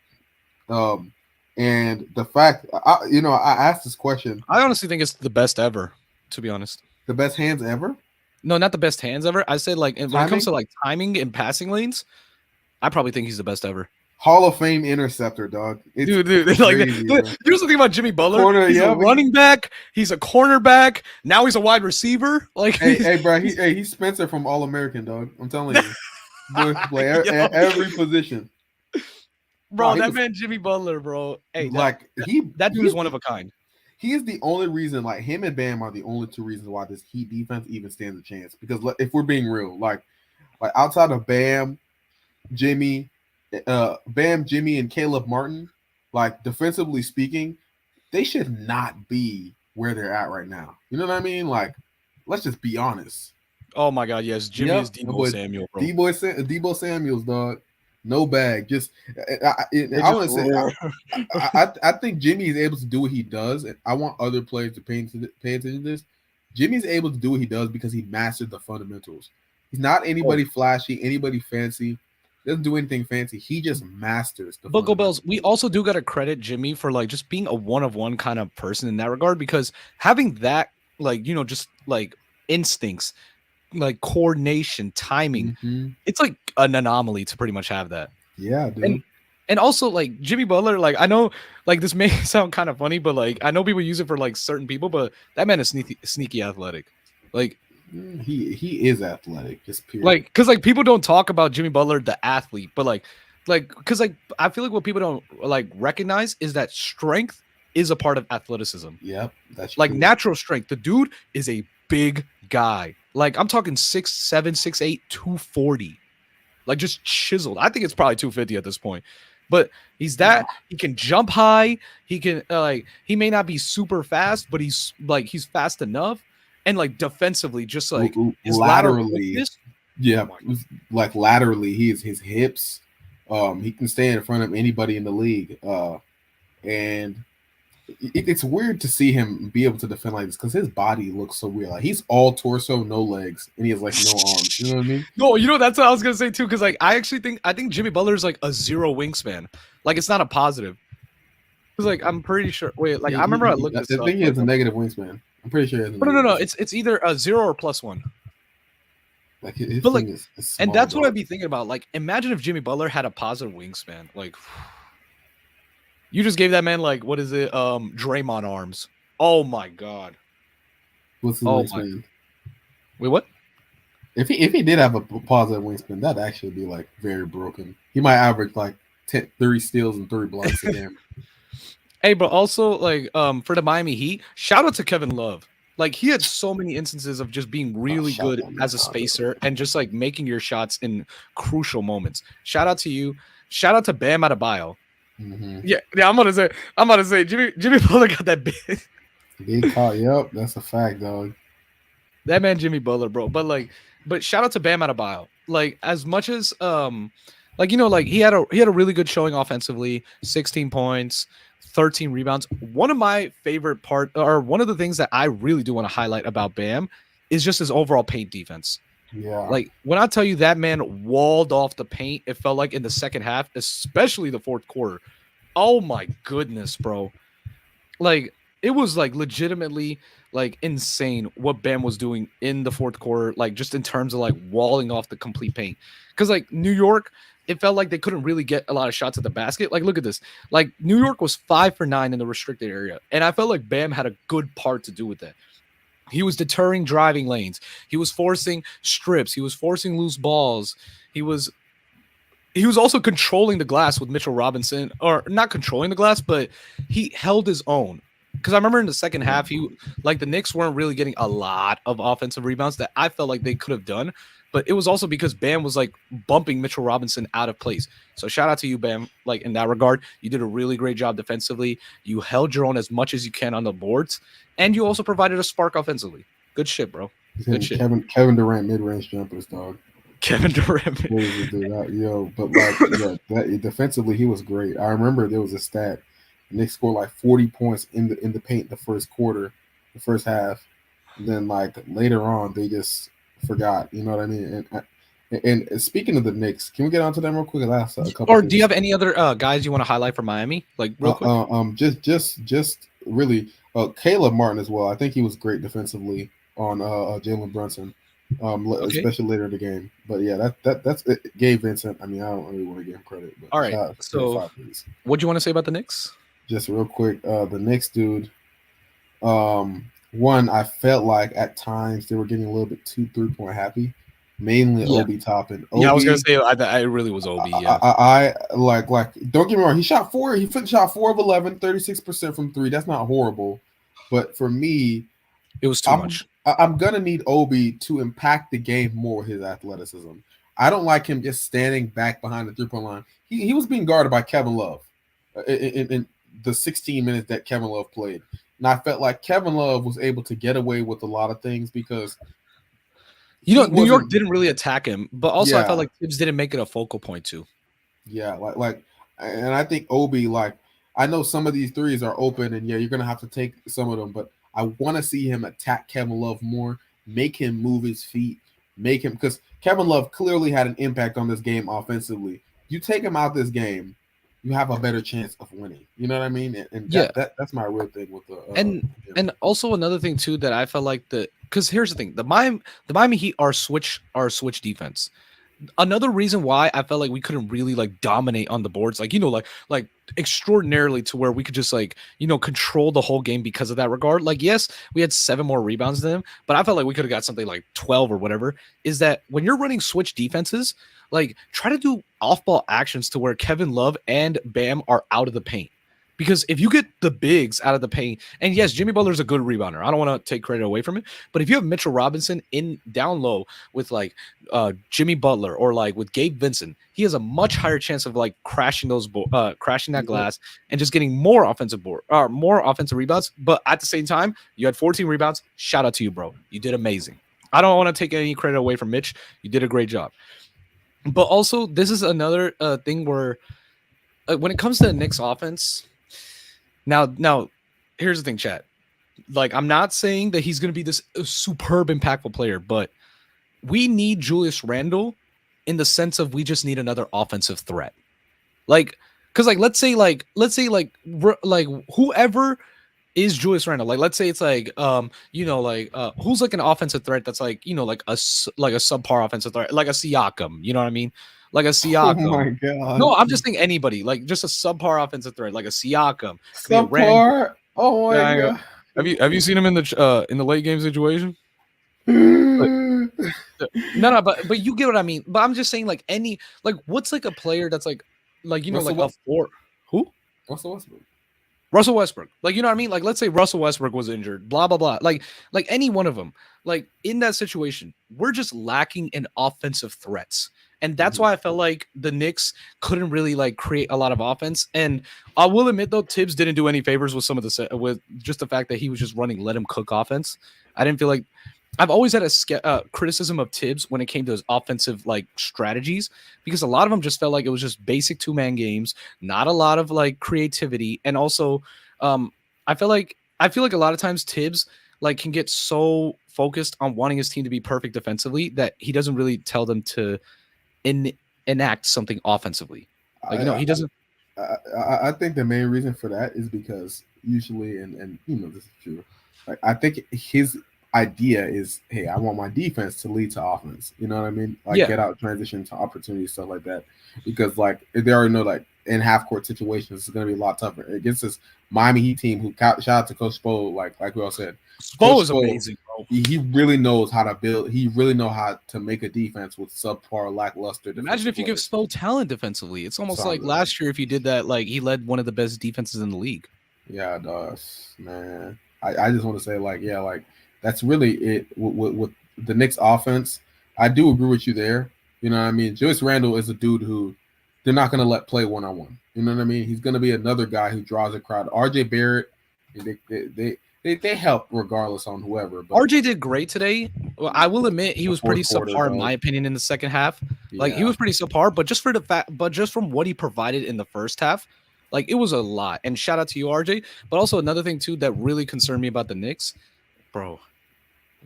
B: And the fact, I asked this question.
A: I honestly think it's the best ever, to be honest.
B: The best hands ever?
A: No, not the best hands ever. I said when it comes to timing and passing lanes, I probably think he's the best ever.
B: Hall of Fame interceptor, dog. It's
A: Dude, like
B: crazy, bro.
A: here's the thing about Jimmy Butler.
B: Corner,
A: he's
B: yeah,
A: a running back. He's a cornerback. Now he's a wide receiver. Like,
B: hey, bro, he's Spencer from All American, dog. I'm telling you, boy, play every position.
A: Bro, that man Jimmy Butler, bro. Hey,
B: that
A: dude is one of a kind.
B: He is the only reason, like him and Bam are the only two reasons why this Heat defense even stands a chance. Because if we're being real, like outside of Bam, Jimmy, and Caleb Martin, like defensively speaking, they should not be where they're at right now. You know what I mean? Like, let's just be honest.
A: Oh my God, yes, Jimmy is Deebo Samuel, bro.
B: Deebo Samuel's, dog. No bag. Just I want to say I think Jimmy is able to do what he does, and I want other players to pay attention to this. Jimmy's able to do what he does because he mastered the fundamentals. He's not anybody flashy, anybody fancy. Doesn't do anything fancy. He just masters the
A: But Go Bells, we also do got to credit Jimmy for like just being a one-of-one kind of person in that regard, because having that, like, you know, just like instincts, like coordination, timing, it's like an anomaly to pretty much have that.
B: Yeah, dude.
A: And also, like, Jimmy Butler, like, I know, like, this may sound kind of funny, but like, I know people use it for like certain people, but that man is sneaky athletic. Like,
B: he is athletic, just period.
A: Like, because like people don't talk about Jimmy Butler the athlete, but like because like I feel like what people don't like recognize is that strength is a part of athleticism.
B: Yep, that's
A: like
B: true.
A: Natural strength. The dude is a big guy. Like, I'm talking 6'7", 6'8", 240. Like, just chiseled. I think it's probably 250 at this point. But he's that. He can jump high. He can like, he may not be super fast, but he's fast enough. And like defensively, just like his
B: laterally, like laterally, his hips. He can stay in front of anybody in the league. And it's weird to see him be able to defend like this because his body looks so weird. Like, he's all torso, no legs, and he has like no arms. You know what I mean?
A: No, you know, that's what I was gonna say too. Because like I think Jimmy Butler is like a 0 wingspan. Like, it's not a positive. Because like I'm pretty sure. Wait, like I remember I looked this up.
B: I think he has a negative wingspan. I'm pretty sure.
A: No. It's either a 0 or +1.
B: Like, his
A: but like,
B: is small,
A: and that's what I'd be thinking about. Like, imagine if Jimmy Butler had a positive wingspan. Like, you just gave that man, like, what is it? Draymond arms. Oh my God.
B: What's his wingspan?
A: Wait, what?
B: If he did have a positive wingspan, that'd actually be like very broken. He might average like 3 steals and 3 blocks a game.
A: Hey, but also, like, for the Miami Heat, shout out to Kevin Love. Like, he had so many instances of just being really good as a spacer and just like making your shots in crucial moments. Shout out to you. Shout out to Bam Adebayo. Yeah, I'm gonna say Jimmy Butler got that big
B: call. Yep, that's a fact, dog.
A: That man Jimmy Butler, bro. But shout out to Bam Adebayo. Like, as much as like, you know, like he had a really good showing offensively, 16 points, 13 rebounds. One of my favorite one of the things that I really do want to highlight about Bam is just his overall paint defense.
B: Yeah.
A: Like, when I tell you that man walled off the paint, it felt like in the second half, especially the fourth quarter. Oh my goodness, bro. Like, it was like legitimately like insane what Bam was doing in the fourth quarter, like just in terms of like walling off the complete paint. Because like New York, it felt like they couldn't really get a lot of shots at the basket. Like, look at this. Like, New York was 5 for 9 in the restricted area. And I felt like Bam had a good part to do with that. He was deterring driving lanes. He was forcing strips. He was forcing loose balls. He was also controlling the glass with Mitchell Robinson, or not controlling the glass, but he held his own. Because I remember in the second half, the Knicks weren't really getting a lot of offensive rebounds that I felt like they could have done. But it was also because Bam was like bumping Mitchell Robinson out of place. So shout out to you, Bam. Like, in that regard, you did a really great job defensively. You held your own as much as you can on the boards, and you also provided a spark offensively. Good shit, bro. Good shit.
B: Kevin Durant mid-range jumpers, dog.
A: Kevin Durant.
B: But like, defensively, he was great. I remember there was a stat. The Knicks scored like 40 points in the paint the first quarter, the first half. And then like later on, they just forgot. You know what I mean? And speaking of the Knicks, can we get onto them real quick? Last a couple.
A: Or do you have any other guys you want to highlight from Miami? Like, real quick.
B: Just really, Caleb Martin as well. I think he was great defensively on Jalen Brunson. especially later in the game. But yeah, that's it. Gabe Vincent. I mean, I don't really want to give him credit, but
A: All right.
B: shout out
A: So,
B: 5, please.
A: what do you want to say about the Knicks?
B: Just real quick, the Knicks dude. One, I felt like at times they were getting a little bit too 3-point happy, mainly
A: Yeah.
B: Obi Toppin.
A: Yeah, I was gonna say I really was Obi. Yeah,
B: I like. Don't get me wrong. He shot 4 of 11, 36% from 3. That's not horrible, but for me,
A: it was too much.
B: I'm gonna need Obi to impact the game more with his athleticism. I don't like him just standing back behind the 3-point line. He was being guarded by Kevin Love in the 16 minutes that Kevin Love played. And I felt like Kevin Love was able to get away with a lot of things because
A: New York didn't really attack him, but also I felt like Tibbs didn't make it a focal point too.
B: Yeah, and I think Obi, I know some of these threes are open, and you're gonna have to take some of them, but I want to see him attack Kevin Love more, make him move his feet, because Kevin Love clearly had an impact on this game offensively. You take him out this game, you have a better chance of winning. You know what I mean? And that's my real thing with the
A: and also another thing too that I felt like because here's the thing, the Miami Heat are switch defense. Another reason why I felt like we couldn't really dominate on the boards, like extraordinarily to where we could just control the whole game because of that regard. Yes, we had 7 more rebounds than them, but I felt like we could have got something like 12 or whatever. Is that when you're running switch defenses, try to do off-ball actions to where Kevin Love and Bam are out of the paint. Because if you get the bigs out of the paint, and yes, Jimmy Butler's a good rebounder. I don't want to take credit away from it. But if you have Mitchell Robinson in down low with Jimmy Butler or with Gabe Vincent, he has a much higher chance of crashing that glass and just getting more offensive rebounds. But at the same time, you had 14 rebounds. Shout out to you, bro. You did amazing. I don't want to take any credit away from Mitch. You did a great job. But also, this is another thing where when it comes to the Knicks offense. Now, here's the thing, chat. I'm not saying that he's going to be this superb, impactful player, but we need Julius Randle in the sense of we just need another offensive threat. Because let's say whoever is Julius Randle, let's say it's who's an offensive threat that's a subpar offensive threat, like a Siakam, you know what I mean? Like a Siakam.
B: Oh my god!
A: No, I'm just saying anybody, just a subpar offensive threat, like a Siakam.
B: Subpar. Oh my god!
A: Have you seen him in the late game situation? No, but you get what I mean. But I'm just saying, what's a player that's a 4? Who?
B: Russell Westbrook.
A: Russell Westbrook. You know what I mean? Let's say Russell Westbrook was injured, blah, blah, blah. Any one of them. In that situation, we're just lacking in offensive threats. And that's why I felt like the Knicks couldn't really create a lot of offense. And I will admit, though, Tibbs didn't do any favors with with just the fact that he was just running let him cook offense. I didn't feel like I've always had a criticism of Tibbs when it came to his offensive strategies, because a lot of them just felt like it was just basic 2-man games, not a lot of creativity. And also I feel like a lot of times Tibbs can get so focused on wanting his team to be perfect defensively that he doesn't really tell them to enact something offensively. He doesn't.
B: I think the main reason for that is because usually, and this is true. I think his idea is, hey, I want my defense to lead to offense. You know what I mean? Get out, transition to opportunities, stuff like that. Because they already know in half court situations it's going to be a lot tougher against this Miami Heat team. Who shout out to Coach Spo, like we all said.
A: Spo is amazing, bro.
B: He really knows how to build. He really knows how to make a defense with subpar, lackluster.
A: Imagine if you give Spo talent defensively. It's almost like last year if you did that. He led one of the best defenses in the league.
B: Yeah, it does, man. I just want to say, that's really it with the Knicks offense. I do agree with you there. You know what I mean? Julius Randle is a dude who they're not going to let play one-on-one. You know what I mean? He's going to be another guy who draws a crowd. RJ Barrett, they help regardless on whoever. But
A: RJ did great today. Well, I will admit he was pretty subpar in my opinion in the second half. He was pretty subpar, but just from what he provided in the first half, it was a lot. And shout out to you, RJ. But also another thing too that really concerned me about the Knicks, bro.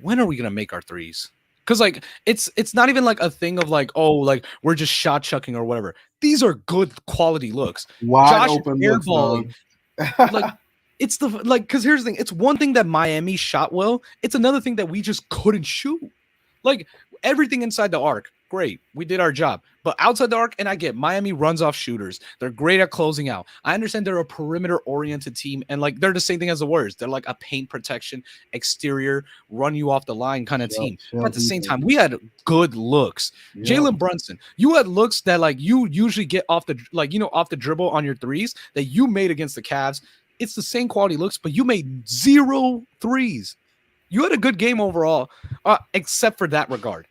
A: When are we gonna make our threes? Because it's not even a thing of we're just shot chucking or whatever. These are good quality looks.
B: Wide open
A: airballing. It's because here's the thing. It's one thing that Miami shot well. It's another thing that we just couldn't shoot. Like everything inside the arc, great. We did our job. But outside the arc, and I get Miami runs off shooters. They're great at closing out. I understand they're a perimeter-oriented team, and like they're the same thing as the Warriors. They're like a paint protection, exterior, run you off the line kind of team. But at the same time, we had good looks. Jalen Brunson, you had looks that like you usually get off the off the dribble on your threes that you made against the Cavs. It's the same quality looks, but you made 0 threes. You had a good game overall, except for that regard.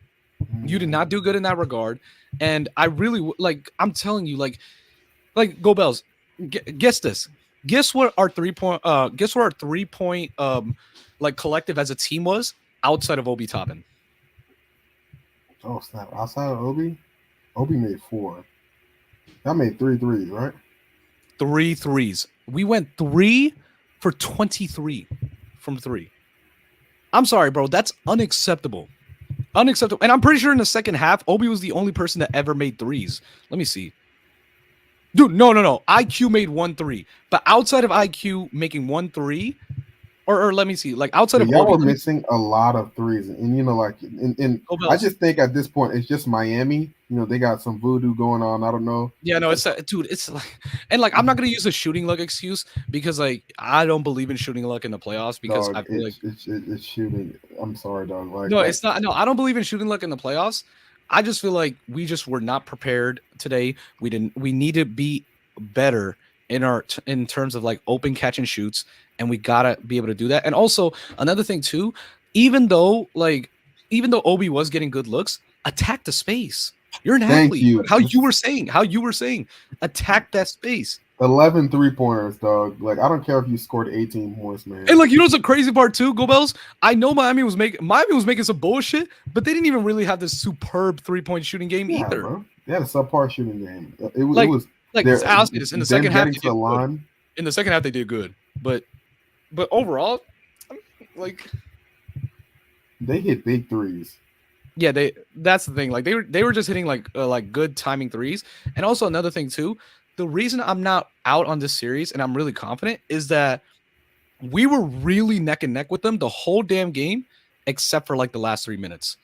A: You did not do good in that regard, and I really I'm telling you, Go Bells. Guess this. Guess what our 3-point. Guess what our 3-point collective as a team was outside of Obi Toppin.
D: Oh snap! Outside of Obi made 4. That made 3 threes, right?
A: 3 threes. We went 3 for 23 from 3. I'm sorry, bro. That's unacceptable. Unacceptable. And I'm pretty sure in the second half, Obi was the only person that ever made threes. Let me see. Dude, no. IQ made 1 3. But outside of IQ making 1 3, or let me see, like outside of
D: y'all
A: Obi,
D: were missing a lot of threes. And I just think at this point it's just Miami. They got some voodoo going on. I don't know.
A: Yeah, no, it's dude, it's like, and like I'm not gonna use a shooting luck excuse because like I don't believe in shooting luck in the playoffs because I feel like
D: it's shooting. I'm sorry, dog.
A: No, it's not. No, I don't believe in shooting luck in the playoffs. I just feel like we just were not prepared today. We need to be better in terms of like open catch and shoots, and we gotta be able to do that. And also another thing too, even though Obi was getting good looks, attack the space. You're an athlete.
D: You.
A: How you were saying, attack that space.
D: 11 3-pointers, dog. Like, I don't care if you scored 18 points, man.
A: And like, what's the crazy part too, Go Bells? I know Miami was making some bullshit, but they didn't even really have this superb 3-point shooting game either.
D: Bro. They had a subpar shooting game. It was
A: I'll say this in the second half.
D: In
A: the second half, they did good, but overall, like
D: they hit big threes.
A: Yeah, that's the thing. Like they were just hitting like good timing threes. And also another thing too, the reason I'm not out on this series and I'm really confident is that we were really neck and neck with them the whole damn game, except for like the last 3 minutes.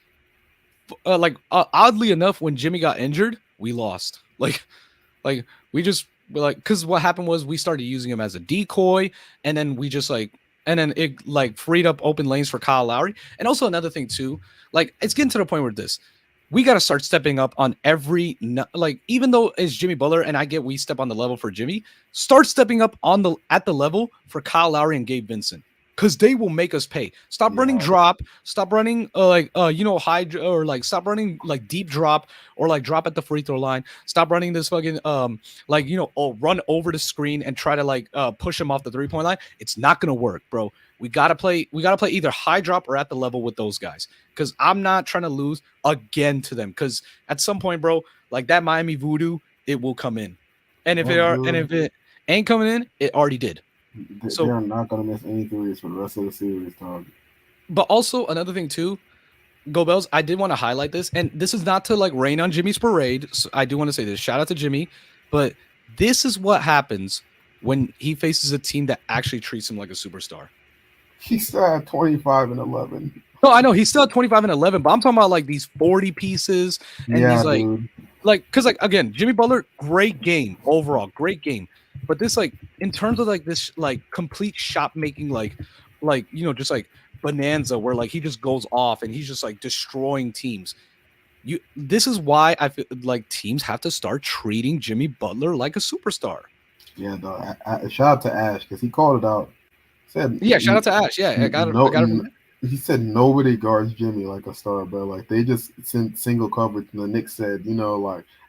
A: Oddly enough, when Jimmy got injured, we lost. Because what happened was we started using him as a decoy, and then it freed up open lanes for Kyle Lowry. And also another thing too, like it's getting to the point where we got to start stepping up on every, even though it's Jimmy Butler and I get we step on the level for Jimmy, start stepping up at the level for Kyle Lowry and Gabe Vincent. Because they will make us pay. Stop running drop. Stop running high, or like stop running like deep drop or like drop at the free throw line. Stop running this fucking run over the screen and try to push them off the 3-point line. It's not gonna work, bro. We gotta play either high drop or at the level with those guys. Because I'm not trying to lose again to them. Because at some point, bro, like that Miami voodoo, it will come in. And if it ain't coming in, it already did.
D: They're not going to miss any threes for the rest of the series, dog.
A: But also another thing too, Go Bells, I did want to highlight this, and this is not to like rain on Jimmy's parade. So I do want to say this. Shout out to Jimmy, but this is what happens when he faces a team that actually treats him like a superstar.
D: He's still at 25 and 11.
A: No, I know he's still at 25 and 11, but I'm talking about like these 40 pieces and these because again, Jimmy Butler, great game overall, great game. But this in terms of this complete shot making just bonanza where he just goes off and he's just destroying teams. This is why I feel like teams have to start treating Jimmy Butler like a superstar.
D: Yeah, shout out to Ash because he called it out.
A: Shout out to Ash. Yeah, I got it.
D: He said nobody guards Jimmy like a star, bro. Like they just sent single coverage. And the Knicks said,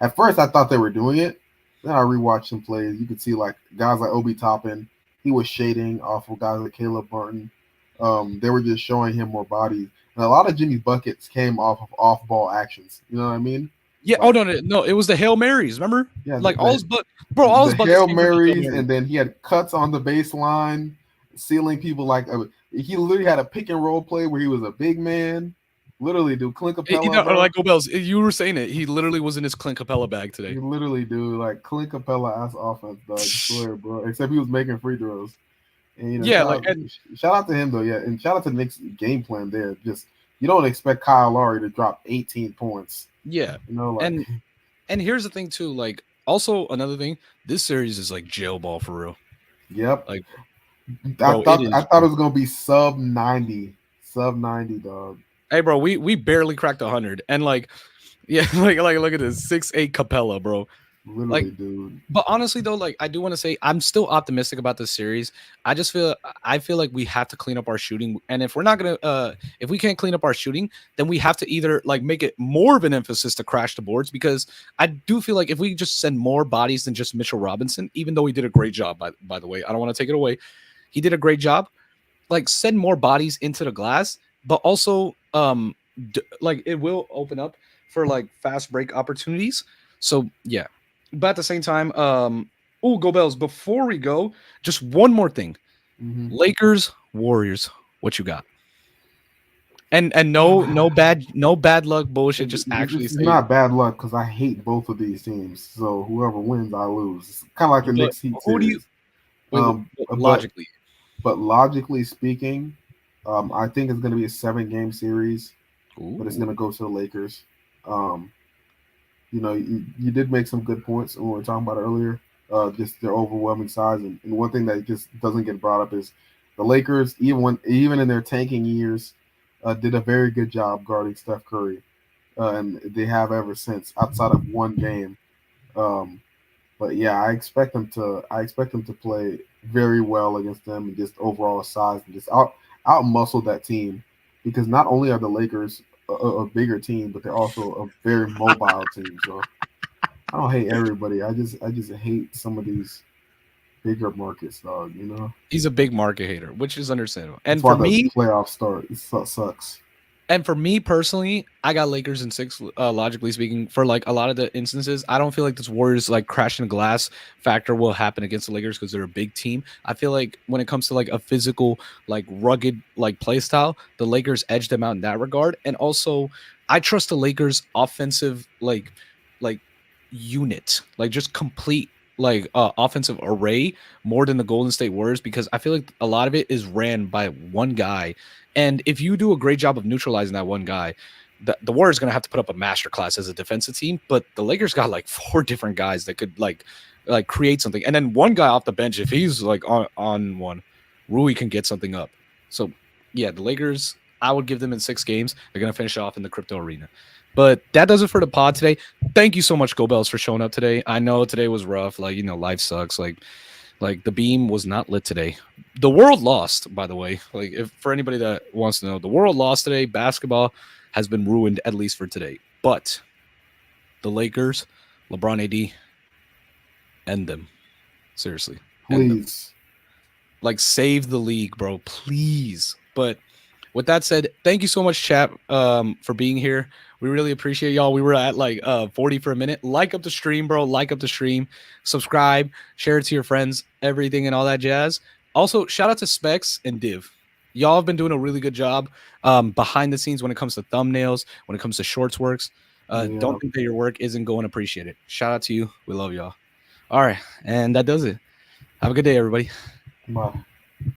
D: at first I thought they were doing it. Then I rewatched some plays. You could see guys like Obi Toppin. He was shading off of guys like Caleb Burton. They were just showing him more bodies. And a lot of Jimmy's buckets came off of off-ball actions. You know what I mean?
A: Yeah. No. It was the Hail Marys. Remember?
D: Yeah.
A: All his buckets.
D: Hail Marys, and then he had cuts on the baseline, sealing people. He literally had a pick and roll play where he was a big man. Literally, dude, Clint Capella.
A: Like Go Bells, you were saying it. He literally was in his Clint Capella bag today.
D: He literally, dude, Clint Capella ass offense, dog. I swear, bro. Except he was making free throws. And, shout out to him though, yeah, and shout out to Nick's game plan there. Just you don't expect Kyle Lowry to drop 18 points.
A: Yeah,
D: You know, like
A: and here's the thing too. Like, also another thing, this series is like jail ball for real.
D: yep.
A: Like,
D: I
A: bro,
D: thought
A: it
D: I
A: is.
D: thought it was gonna be sub 90, dog.
A: Hey, bro, we barely cracked 100, and like, yeah, like look at this 6'8" Capella, bro. Like,
D: Literally, dude.
A: but honestly though, like I do want to say I'm still optimistic about this series. I feel like we have to clean up our shooting, and if we're not gonna if we can't clean up our shooting, then we have to either like make it more of an emphasis to crash the boards, because I do feel like if we just send more bodies than just Mitchell Robinson, even though he did a great job, by the way, I don't want to take it away, he did a great job. Like, send more bodies into the glass, but also like it will open up for like fast break opportunities. So yeah, but at the same time, go Bells. Before we go, just one more thing:
D: Mhm.
A: Lakers, Warriors. What you got? And no bad luck bullshit. Just actually
D: It's
A: say,
D: not bad luck because I hate both of these teams. So whoever wins, I lose. It's kind of like the
A: but
D: Knicks Heat
A: who do you
D: series.
A: wait?
D: But
A: Logically,
D: logically speaking, I think it's going to be a 7-game series, but it's
A: ooh,
D: going to go to the Lakers. Um, you did make some good points when we were talking about it earlier. Just their overwhelming size, and one thing that just doesn't get brought up is the Lakers, even in their tanking years, did a very good job guarding Steph Curry, and they have ever since, outside of one game. Um, but yeah, I expect them to play very well against them, and just overall size, and just out muscle that team, because not only are the Lakers a bigger team, but they're also a very mobile team. So I don't hate everybody. I just hate some of these bigger markets, dog.
A: he's a big market hater, which is understandable.
D: That's
A: And
D: why
A: for
D: the
A: me,
D: playoffs start. It sucks.
A: And for me personally, I got Lakers in six. Logically speaking, for like a lot of the instances, I don't feel like this Warriors like crashing the glass factor will happen against the Lakers because they're a big team. I feel like when it comes to like a physical, like rugged, like play style, the Lakers edge them out in that regard. And also, I trust the Lakers' offensive like unit, like just complete like offensive array more than the Golden State Warriors, because I feel like a lot of it is ran by one guy, and if you do a great job of neutralizing that one guy, the Warriors going to have to put up a masterclass as a defensive team. But the Lakers got like 4 different guys that could like create something, and then one guy off the bench, if he's like on one, Rui can get something up. So yeah, the Lakers, I would give them in 6 games. They're going to finish off in the crypto arena. But that does it for the pod today. Thank you so much, Go Bells, for showing up today. I know today was rough. Like, life sucks. Like the beam was not lit today. The world lost, by the way. Like, if for anybody that wants to know, the world lost today. Basketball has been ruined, at least for today. But the Lakers, LeBron, AD, end them. Seriously, end them.
D: Please.
A: Like, save the league, bro. Please. But with that said, thank you so much, chat, for being here. We really appreciate y'all. We were at like 40 for a minute. Like up the stream, bro. Like up the stream. Subscribe. Share it to your friends. Everything and all that jazz. Also, shout out to Specs and Div. Y'all have been doing a really good job behind the scenes when it comes to thumbnails, when it comes to shorts works.
D: Yeah.
A: Don't think that your work isn't going appreciated. Shout out to you. We love y'all. All right. And that does it. Have a good day, everybody.
D: Bye.